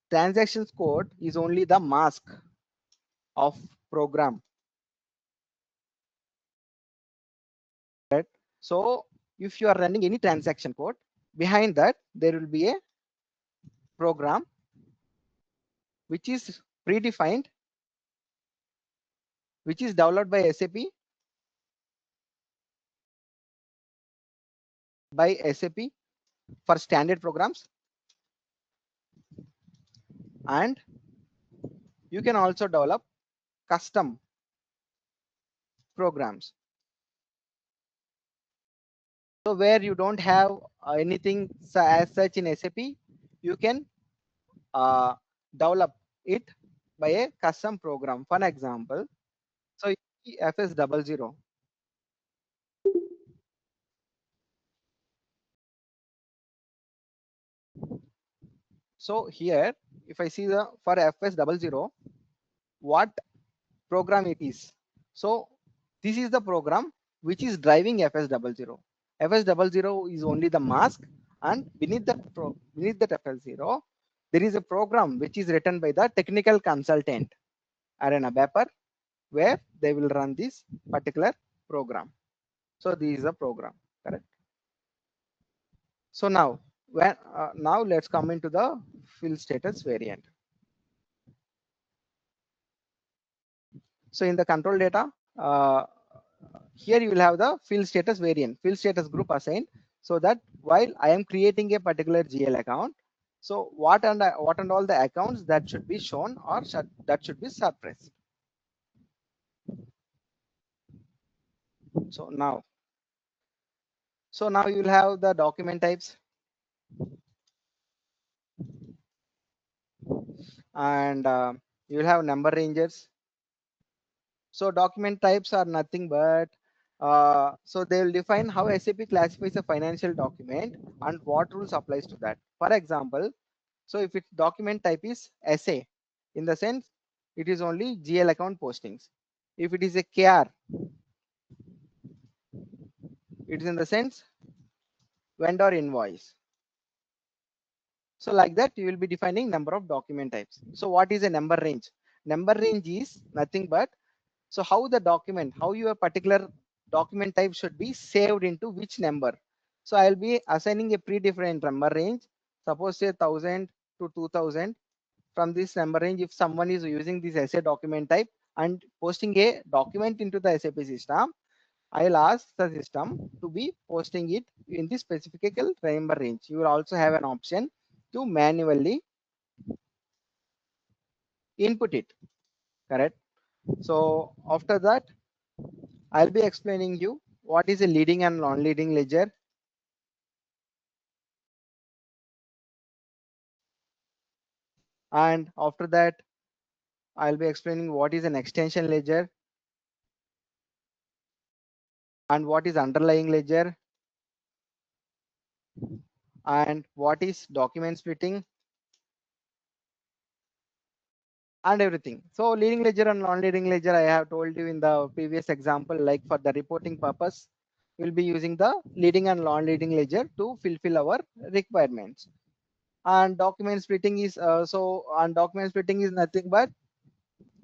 transactions code is only the mask of program. Right? So if you are running any transaction code, behind that there will be a program which is predefined, which is developed by SAP for standard programs, and you can also develop custom programs. So where you don't have anything as such in SAP, you can develop it by a custom program. For example, so FS00. So here, if I see the for FS00, what program it is. So this is the program which is driving FS00. FS00 is only the mask, and beneath that FS0, there is a program which is written by the technical consultant or an ABAPer, where they will run this particular program. So this is a program, correct? So now now let's come into the field status variant. So in the control data, here you will have the field status variant, field status group assigned, so that while I am creating a particular GL account, so what and all the accounts that should be shown or that should be suppressed. So now you will have the document types, and you will have number ranges. So document types are nothing but so they will define how SAP classifies a financial document and what rules applies to that. For example, so if its document type is SA, in the sense it is only GL account postings. If it is a KR, it is in the sense vendor invoice. So like that, you will be defining number of document types. So what is a number range? Number range is nothing but so how the document, how your particular document type should be saved into which number. So I'll be assigning a predefined number range, suppose say 1000 to 2000. From this number range, if someone is using this SA document type and posting a document into the SAP system, I'll ask the system to be posting it in the specific number range. You will also have an option to manually input it, correct? So after that, I'll be explaining you what is a leading and non-leading ledger. And after that, I'll be explaining what is an extension ledger and what is underlying ledger and what is document splitting and everything. So leading ledger and non-leading ledger, I have told you in the previous example, like for the reporting purpose, we'll be using the leading and non-leading ledger to fulfill our requirements. And document splitting is document splitting is nothing but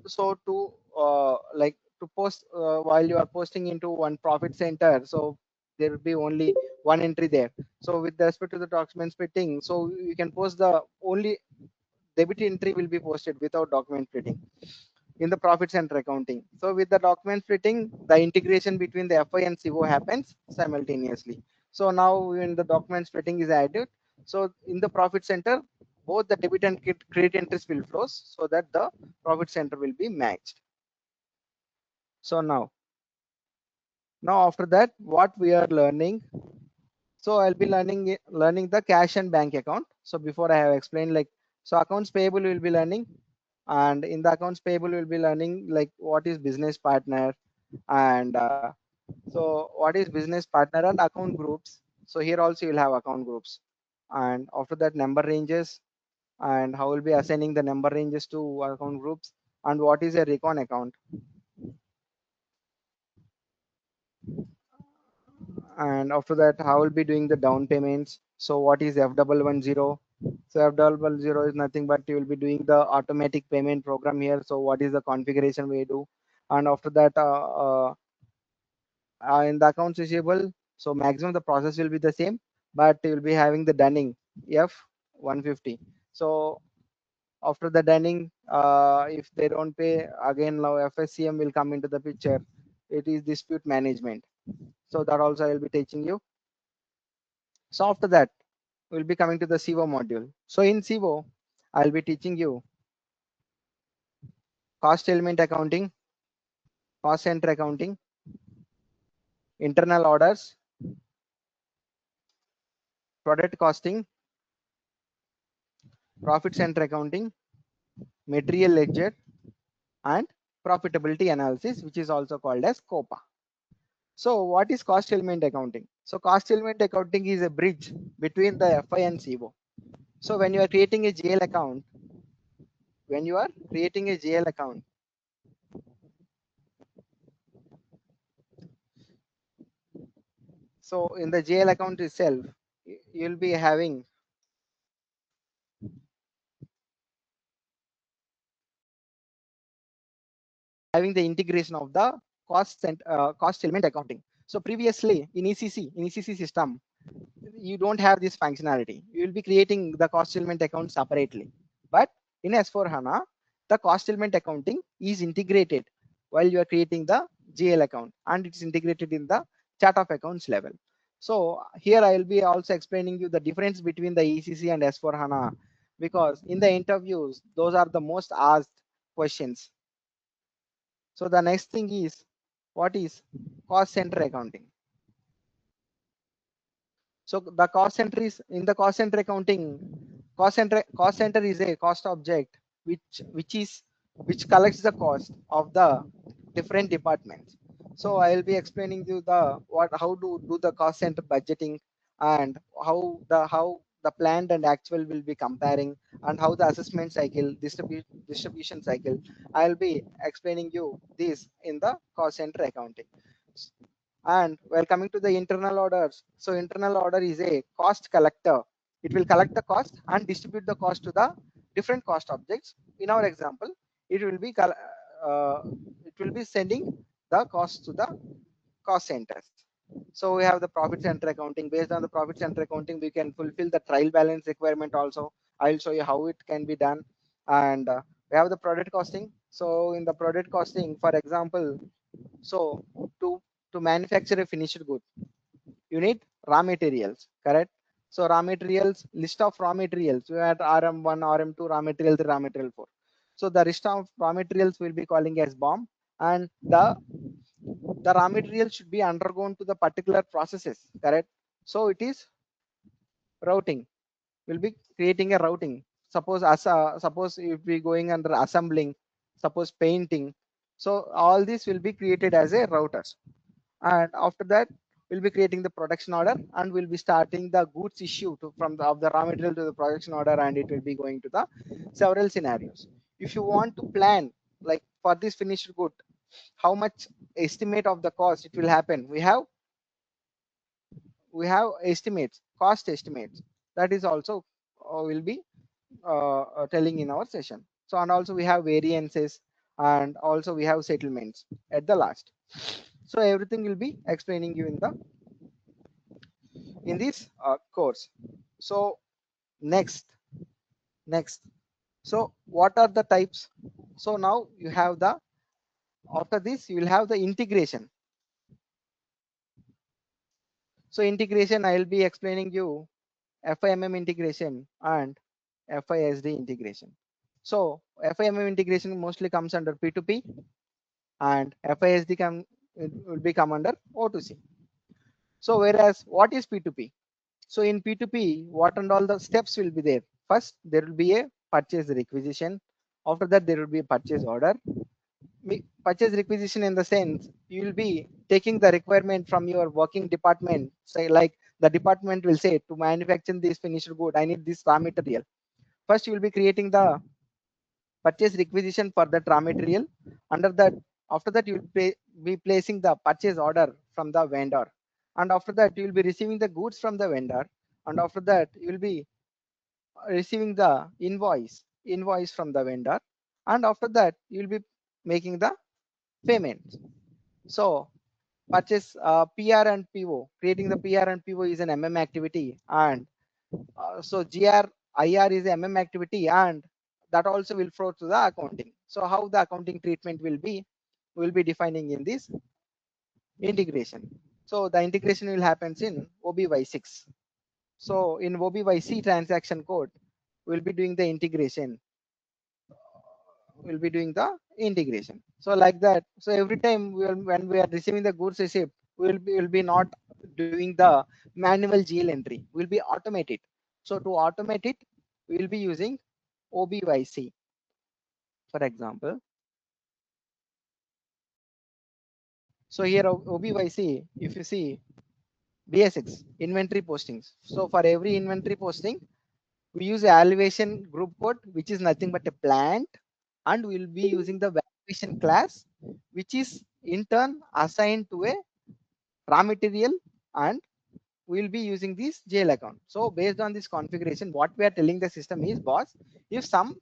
so to like to post while you are posting into one profit center, so there will be only one entry there. So with respect to the document splitting, so you can post the only debit entry will be posted without document splitting in the profit center accounting. So with the document splitting, the integration between the FI and CO happens simultaneously. So now when the document splitting is added, so in the profit center, both the debit and credit entries will flow so that the profit center will be matched. So now after that, what we are learning, so I'll be learning the cash and bank account. So before I have explained like, so accounts payable will be learning, and in the accounts payable we'll be learning like what is business partner, and so what is business partner and account groups. So here also you'll have account groups, and after that number ranges, and how we'll be assigning the number ranges to account groups, and what is a recon account, and after that how will be doing the down payments. So what is F110? So F100 is nothing but you will be doing the automatic payment program here. So what is the configuration we do, and after that in the accounts receivable, so maximum the process will be the same, but you will be having the dunning F150. So after the dunning, if they don't pay again, now FSCM will come into the picture. It is dispute management. So that also I will be teaching you. So after that, we'll be coming to the CVO module. So in CVO, I'll be teaching you cost element accounting, cost center accounting, internal orders, product costing, profit center accounting, material ledger, and profitability analysis, which is also called as COPA. So what is cost element accounting? So cost element accounting is a bridge between the FI and CVO. So when you are creating a GL account, when you are creating a GL account, so in the GL account itself, you'll be having the integration of the cost element accounting. So previously in ECC system, you don't have this functionality. You will be creating the cost element account separately. But in S4 HANA, the cost element accounting is integrated while you are creating the GL account, and it's integrated in the chart of accounts level. So here I will be also explaining you the difference between the ECC and S4 HANA, because in the interviews, those are the most asked questions. So the next thing is, what is cost center accounting? So the cost center is in the cost center accounting. Cost center is a cost object which collects the cost of the different departments. So I will be explaining you the how to do the cost center budgeting, and how the planned and actual will be comparing, and how the assessment cycle, distribution cycle. I will be explaining you this in the cost center accounting. And while coming to the internal orders, so internal order is a cost collector. It will collect the cost and distribute the cost to the different cost objects. In our example, it will be uh, it will be sending the cost to the cost centers. So we have the profit center accounting. Based on the profit center accounting, we can fulfill the trial balance requirement also. I'll show you how it can be done. And we have the product costing. So in the product costing, for example, so to manufacture a finished good, you need raw materials, correct? So raw materials, list of raw materials. We had RM1, RM2, raw material 3, raw material 4. So the list of raw materials will be calling as BOM, and the raw material should be undergone to the particular processes, correct? So it is routing. We'll be creating a routing. Suppose if we going under assembling, suppose painting. So all this will be created as a routers, and after that we'll be creating the production order, and we'll be starting the goods issue from of the raw material to the production order, and it will be going to the several scenarios. If you want to plan like for this finished good, how much estimate of the cost it will happen, we have estimates, cost estimates. That is also will be telling in our session. So and also we have variances and also we have settlements at the last. So everything will be explaining you in this course. So next next so what are the types? So now you have the, after this you will have the integration. So integration I will be explaining you FIMM integration and FISD integration. So FIMM integration mostly comes under P2P and FISD it will be come under O2C. So whereas what is P2P? So in P2P, what and all the steps will be there? First, there will be a purchase requisition. After that, there will be a purchase order. Purchase requisition in the sense you will be taking the requirement from your working department. Say like the department will say to manufacture this finished good, I need this raw material. First, you will be creating the purchase requisition for that raw material. Under that, after that, you will be placing the purchase order from the vendor. And after that, you will be receiving the goods from the vendor. And after that, you will be receiving the invoice from the vendor. And after that, you will be making the payment. So purchase PR and PO, creating the PR and PO is an MM activity, and so GR IR is a MM activity, and that also will flow to the accounting. So how the accounting treatment will be defining in this integration. So the integration will happens in OBY6. So in OBYC transaction code, we'll be doing the integration. We'll be doing the integration. So like that. So every time when we are receiving the goods receipt, will be not doing the manual GL entry. We'll be automated. So to automate it, we will be using OBYC. For example, so here OBYC, if you see BS6 inventory postings. So for every inventory posting, we use elevation group code, which is nothing but a plant, and we'll be using the valuation class, which is in turn assigned to a raw material, and we'll be using this jail account. So based on this configuration, what we are telling the system is, boss, if some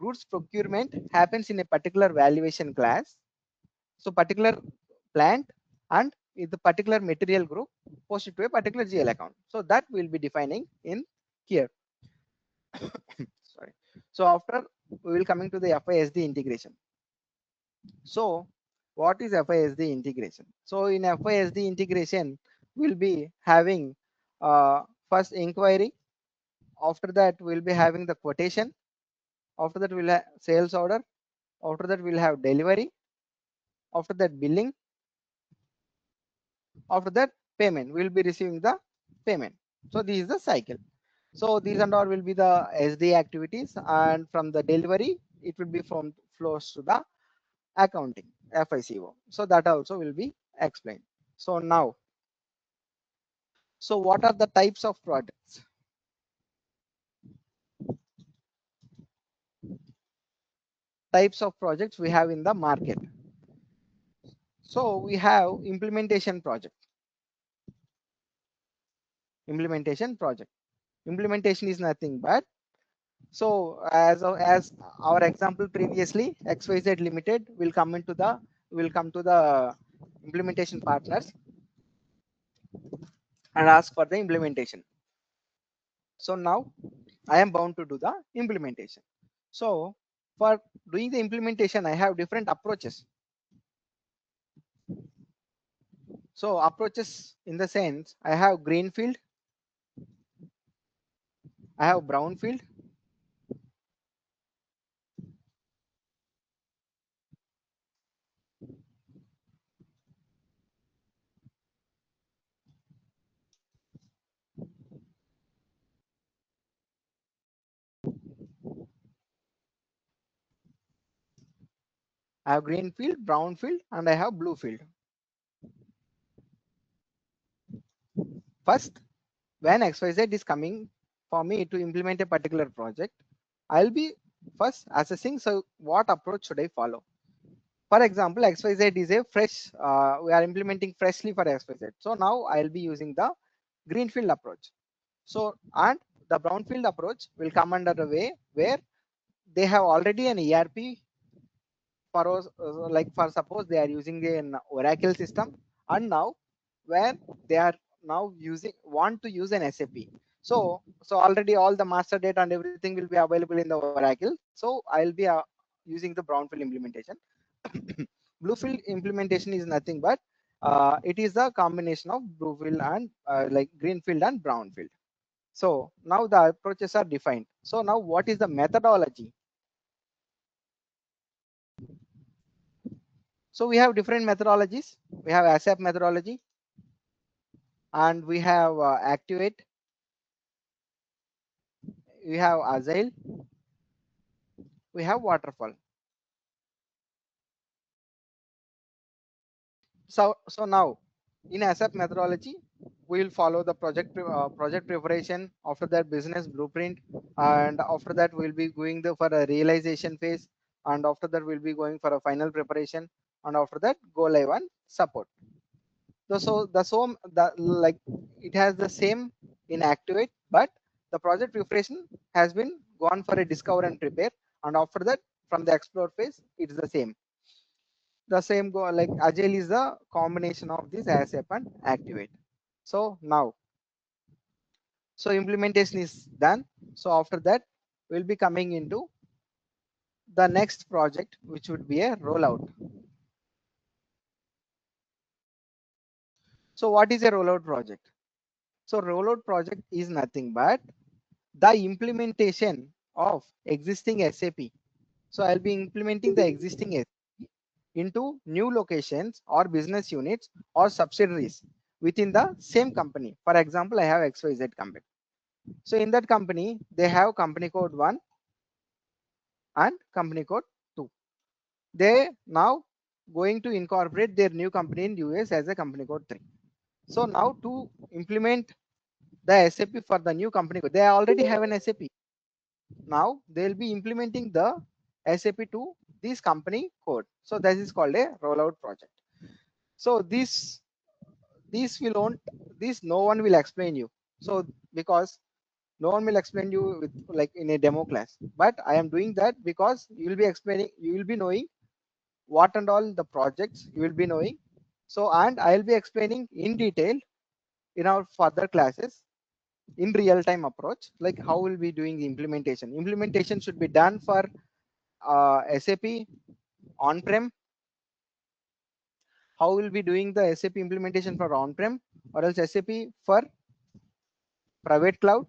goods procurement happens in a particular valuation class, so particular plant and with the particular material group posted to a particular GL account. So that we'll be defining in here. Sorry. So after we will coming to the FISD integration. So what is FISD integration? So in FISD integration, we'll be having first inquiry. After that, we'll be having the quotation. After that, we'll have sales order. After that, we'll have delivery. After that, billing. After that, payment. We'll be receiving the payment. So this is the cycle. So these and all will be the SD activities, and from the delivery, it will be from flows to the accounting FICO. So that also will be explained. So now, so what are the types of projects? Types of projects we have in the market. So we have implementation project. Implementation project. Implementation is nothing but, so as our example previously, XYZ Limited will come to the implementation partners and ask for the implementation. So now I am bound to do the implementation. So for doing the implementation, I have different approaches. So approaches in the sense, I have greenfield, I have brownfield, I have greenfield, brownfield, and I have bluefield. First, when XYZ is coming for me to implement a particular project, I'll be first assessing, so what approach should I follow? For example, XYZ is a fresh, we are implementing freshly for XYZ. So now I'll be using the greenfield approach. So, and the brownfield approach will come under a way where they have already an ERP for like for suppose they are using an Oracle system, and now where they are now using want to use an SAP. So already all the master data and everything will be available in the Oracle. So I'll be using the brownfield implementation. Bluefield implementation is nothing but it is a combination of bluefield and like greenfield and brownfield. So now the approaches are defined. So now what is the methodology? So we have different methodologies. We have ASAP methodology, and we have Activate, we have Agile, we have Waterfall. So now in ASAP methodology, we will follow the project preparation. After that, business blueprint, and after that we'll be going for a realization phase, and after that we'll be going for a final preparation, and after that go live and support. So like it has the same in Activate, but the project preparation has been gone for a discover and prepare, and after that from the explore phase it's the same. The same go like Agile is the combination of this ASAP and Activate. So now, so implementation is done. So after that, we'll be coming into the next project, which would be a rollout. So what is a rollout project? So rollout project is nothing but the implementation of existing SAP. So I'll be implementing the existing SAP into new locations or business units or subsidiaries within the same company. For example, I have XYZ company. So in that company, they have company code 1 and company code 2. They now going to incorporate their new company in US as a company code 3. So now to implement the SAP for the new company code, they already have an SAP. Now they'll be implementing the SAP to this company code. So that is called a rollout project. So this will not this no one will explain you. So because no one will explain you with like in a demo class, but I am doing that because you will be explaining, you will be knowing what and all the projects you will be knowing. So and I'll be explaining in detail in our further classes in real time approach, like how we'll be doing the implementation should be done for SAP on prem, how we'll be doing the SAP implementation for on prem, or else SAP for private cloud,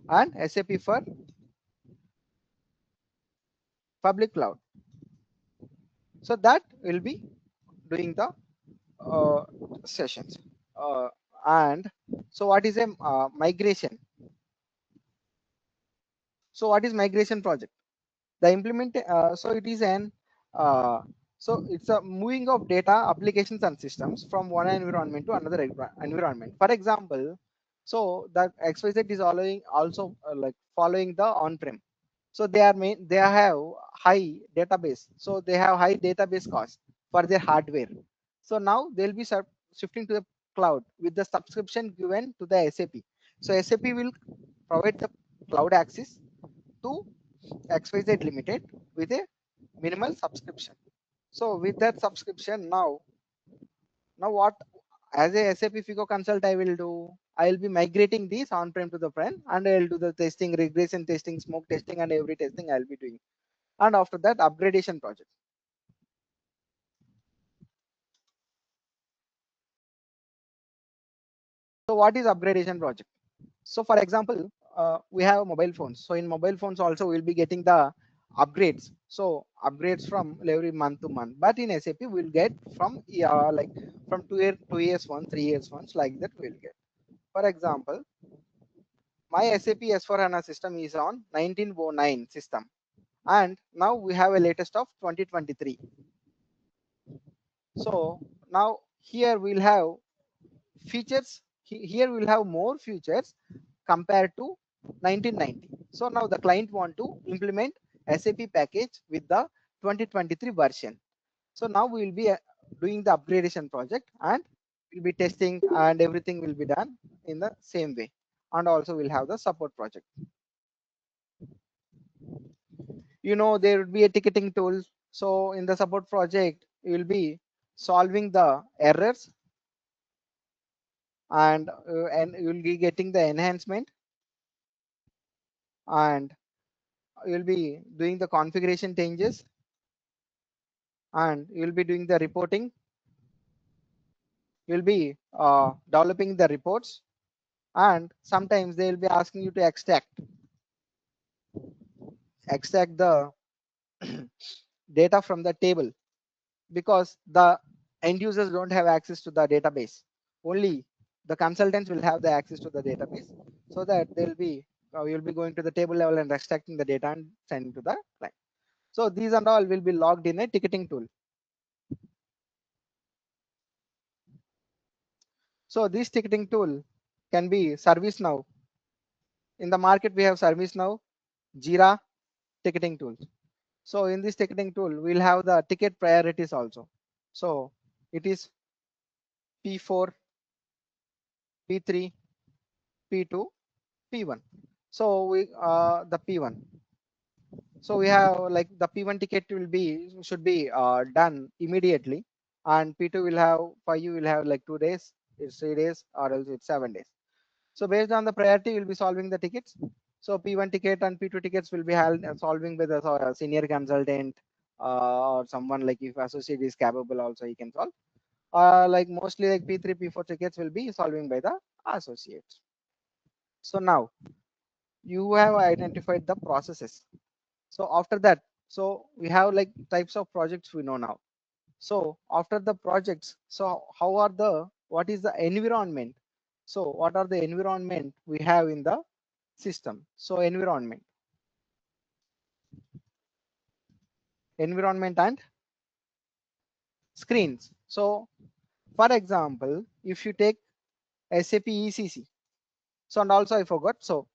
and SAP for public cloud. So that will be doing the uh, sessions. And so what is a migration? So what is migration project? The implement so it is an uh, so it's a moving of data, applications and systems from one environment to another environment. For example, so that XYZ is following also like following the on-prem. So they have high database, so they have high database cost for their hardware. So now they'll be shifting to the cloud with the subscription given to the SAP. So SAP will provide the cloud access to XYZ Limited with a minimal subscription. So with that subscription, now what as a SAP FICO consult I will do? I will be migrating these on-prem to the prem, and I will do the testing, regression testing, smoke testing, and every testing I will be doing. And after that, upgradation project. So what is upgradation project? So for example, we have mobile phones. So in mobile phones also we'll be getting the upgrades. So upgrades from every month to month. But in SAP we'll get from like from 2 years once, 3 years once, like that we'll get. For example, my SAP S4HANA system is on 1909 system, and now we have a latest of 2023. So now here we'll have features. Here we'll have more features compared to 1990. So now the client want to implement SAP package with the 2023 version. So now we will be doing the upgradation project, and we'll be testing, and everything will be done in the same way. and also we'll have the support project. There would be a ticketing tool. So in the support project, you will be solving the errors, and you will be getting the enhancement, and you will be doing the configuration changes, and you will be doing the reporting. You will be developing the reports, and sometimes they will be asking you to extract the data from the table, because the end users don't have access to the database. Only the consultants will have the access to the database, so that they'll be you'll be going to the table level and extracting the data and sending to the client. So these and all will be logged in a ticketing tool. So this ticketing tool can be ServiceNow. In the market, we have ServiceNow, Jira ticketing tools. So in this ticketing tool, we'll have the ticket priorities also. So it is P4, P3, P2, P1. So we the P1. So we have like the P1 ticket should be done immediately, and P2 will have, for you will have like 2 days, it's 3 days, or else it's 7 days. So based on the priority, you'll be solving the tickets. So P1 ticket and P2 tickets will be solving with a senior consultant, or someone like, if associate is capable also, he can solve. Like mostly like P3, P4 tickets will be solving by the associates. So now you have identified the processes. So after that, so we have like types of projects we know now. So after the projects, so what is the environment? So what are the environment we have in the system? So environment and screens. So for example, if you take SAP ECC, so, and also I forgot, so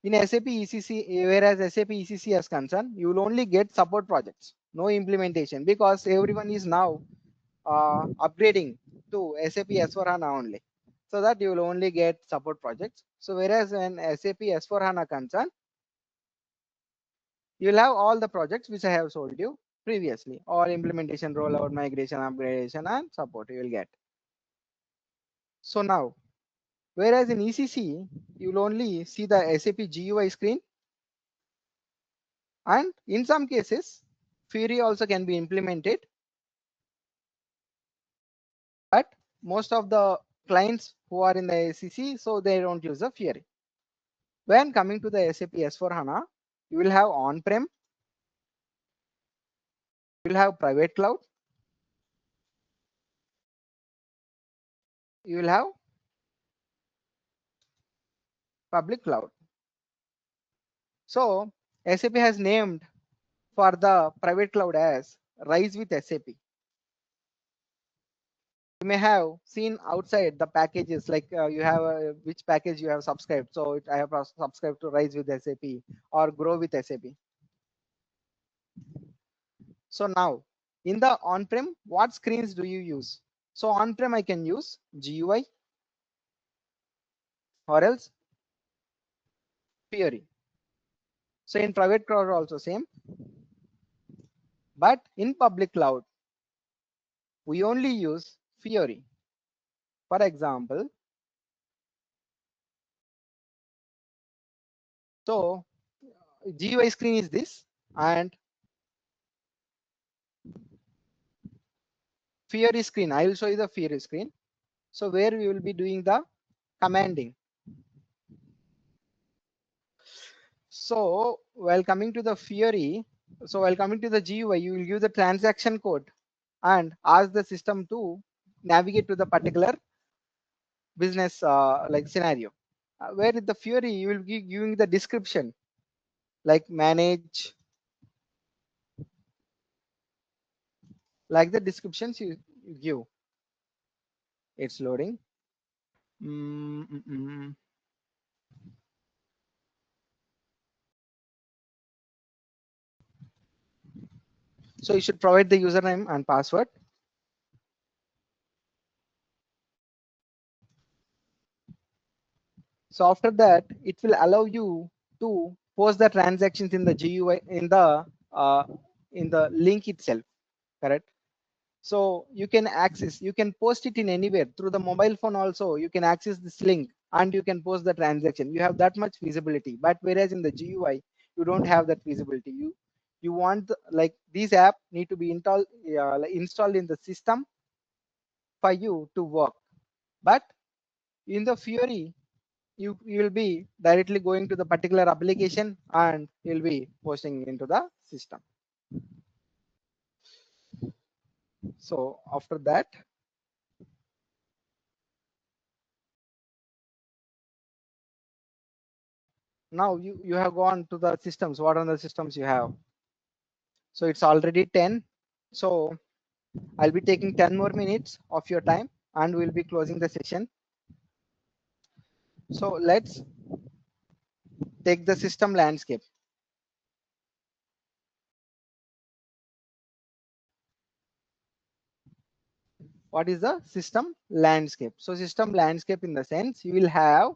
in SAP ECC, whereas SAP ECC is concerned, you will only get support projects, no implementation, because everyone is now upgrading to SAP S4HANA only, so that you will only get support projects. So whereas when SAP S4HANA concerned, you will have all the projects which I have told you previously, or implementation, rollout, migration, upgradation, and support you will get. So now, whereas in ECC, you will only see the SAP GUI screen, and in some cases, Fury also can be implemented, but most of the clients who are in the ACC, so they don't use the Fury. When coming to the SAP S4HANA, you will have on-prem, you will have private cloud, you will have public cloud. So SAP has named for the private cloud as Rise with SAP. You may have seen outside the packages, like you have which package you have subscribed. So I have subscribed to Rise with SAP or Grow with SAP. So now in the on-prem, what screens do you use? So on-prem I can use GUI or else Fury. So in private cloud also same, but in public cloud we only use Fury. For example, so GUI screen is this, and Fury screen, I will show you the Fury screen. So where we will be doing the commanding. So while coming to the Fury, so while coming to the GUI, you will give the transaction code and ask the system to navigate to the particular business like scenario. Where with the Fury, you will be giving the description like manage, like the descriptions you give. It's loading. Mm, mm, mm. So you should provide the username and password. So after that, it will allow you to post the transactions in the GUI uh, in the link itself, correct? So you can post it in anywhere through the mobile phone also. You can access this link and you can post the transaction. You have that much visibility. But whereas in the GUI, you don't have that visibility. You want like these app need to be installed in the system for you to work. But in the Fury, you will be directly going to the particular application and you'll be posting into the system. So after that, now you have gone to the systems. What are the systems you have? So it's already 10. So I'll be taking 10 more minutes of your time and we'll be closing the session. So let's take the system landscape. What is the system landscape? So system landscape in the sense you will have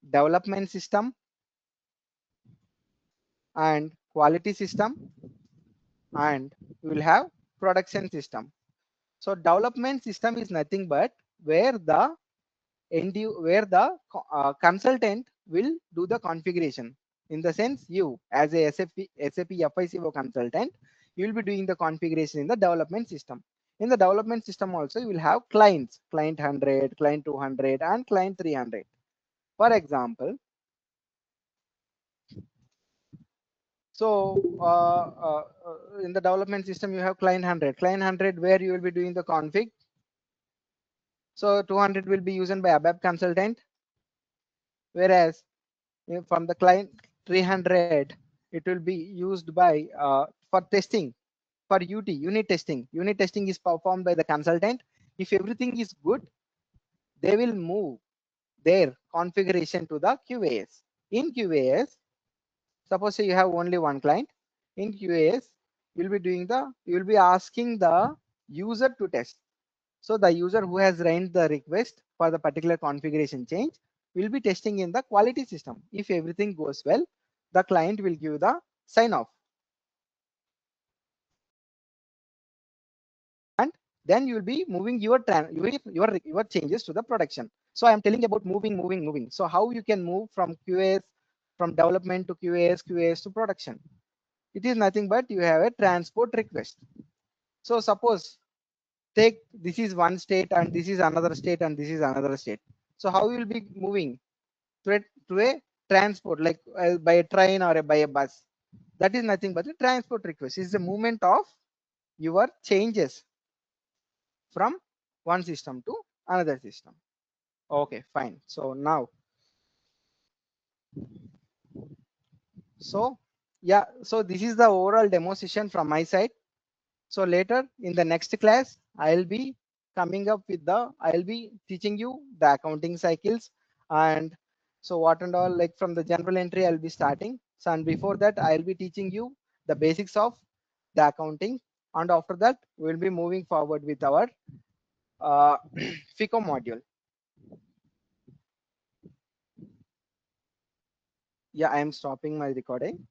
development system and quality system and you will have production system. So development system is nothing but where the consultant will do the configuration. In the sense, you as a SAP FICO consultant, you will be doing the configuration in the development system. In the development system also, you will have clients, client 100, client 200, and client 300. For example, so in the development system, you have client 100. Client 100 where you will be doing the config. So 200 will be used by ABAP consultant, whereas from the client 300 it will be used by for testing, for unit testing. Unit testing is performed by the consultant. If everything is good, they will move their configuration to the QAS. In QAS, suppose you have only one client. In QAS, you will be asking the user to test. So the user who has run the request for the particular configuration change will be testing in the quality system. If everything goes well, the client will give the sign off. And then you will be moving your changes to the production. So I am telling about moving. So how you can move from QAS, from development to QAS to production. It is nothing but you have a transport request. So suppose take this is one state and this is another state and this is another state. So how you will be moving to a transport like by a train or by a bus? That is nothing but a transport request. Is the movement of your changes from one system to another system. Okay, fine. So now, so yeah, so this is the overall demo session from my side. So later in the next class, I'll be I'll be teaching you the accounting cycles and so what and all, like from the general entry I'll be starting. So and before that I'll be teaching you the basics of the accounting, and after that we'll be moving forward with our FICO module. Yeah, I am stopping my recording.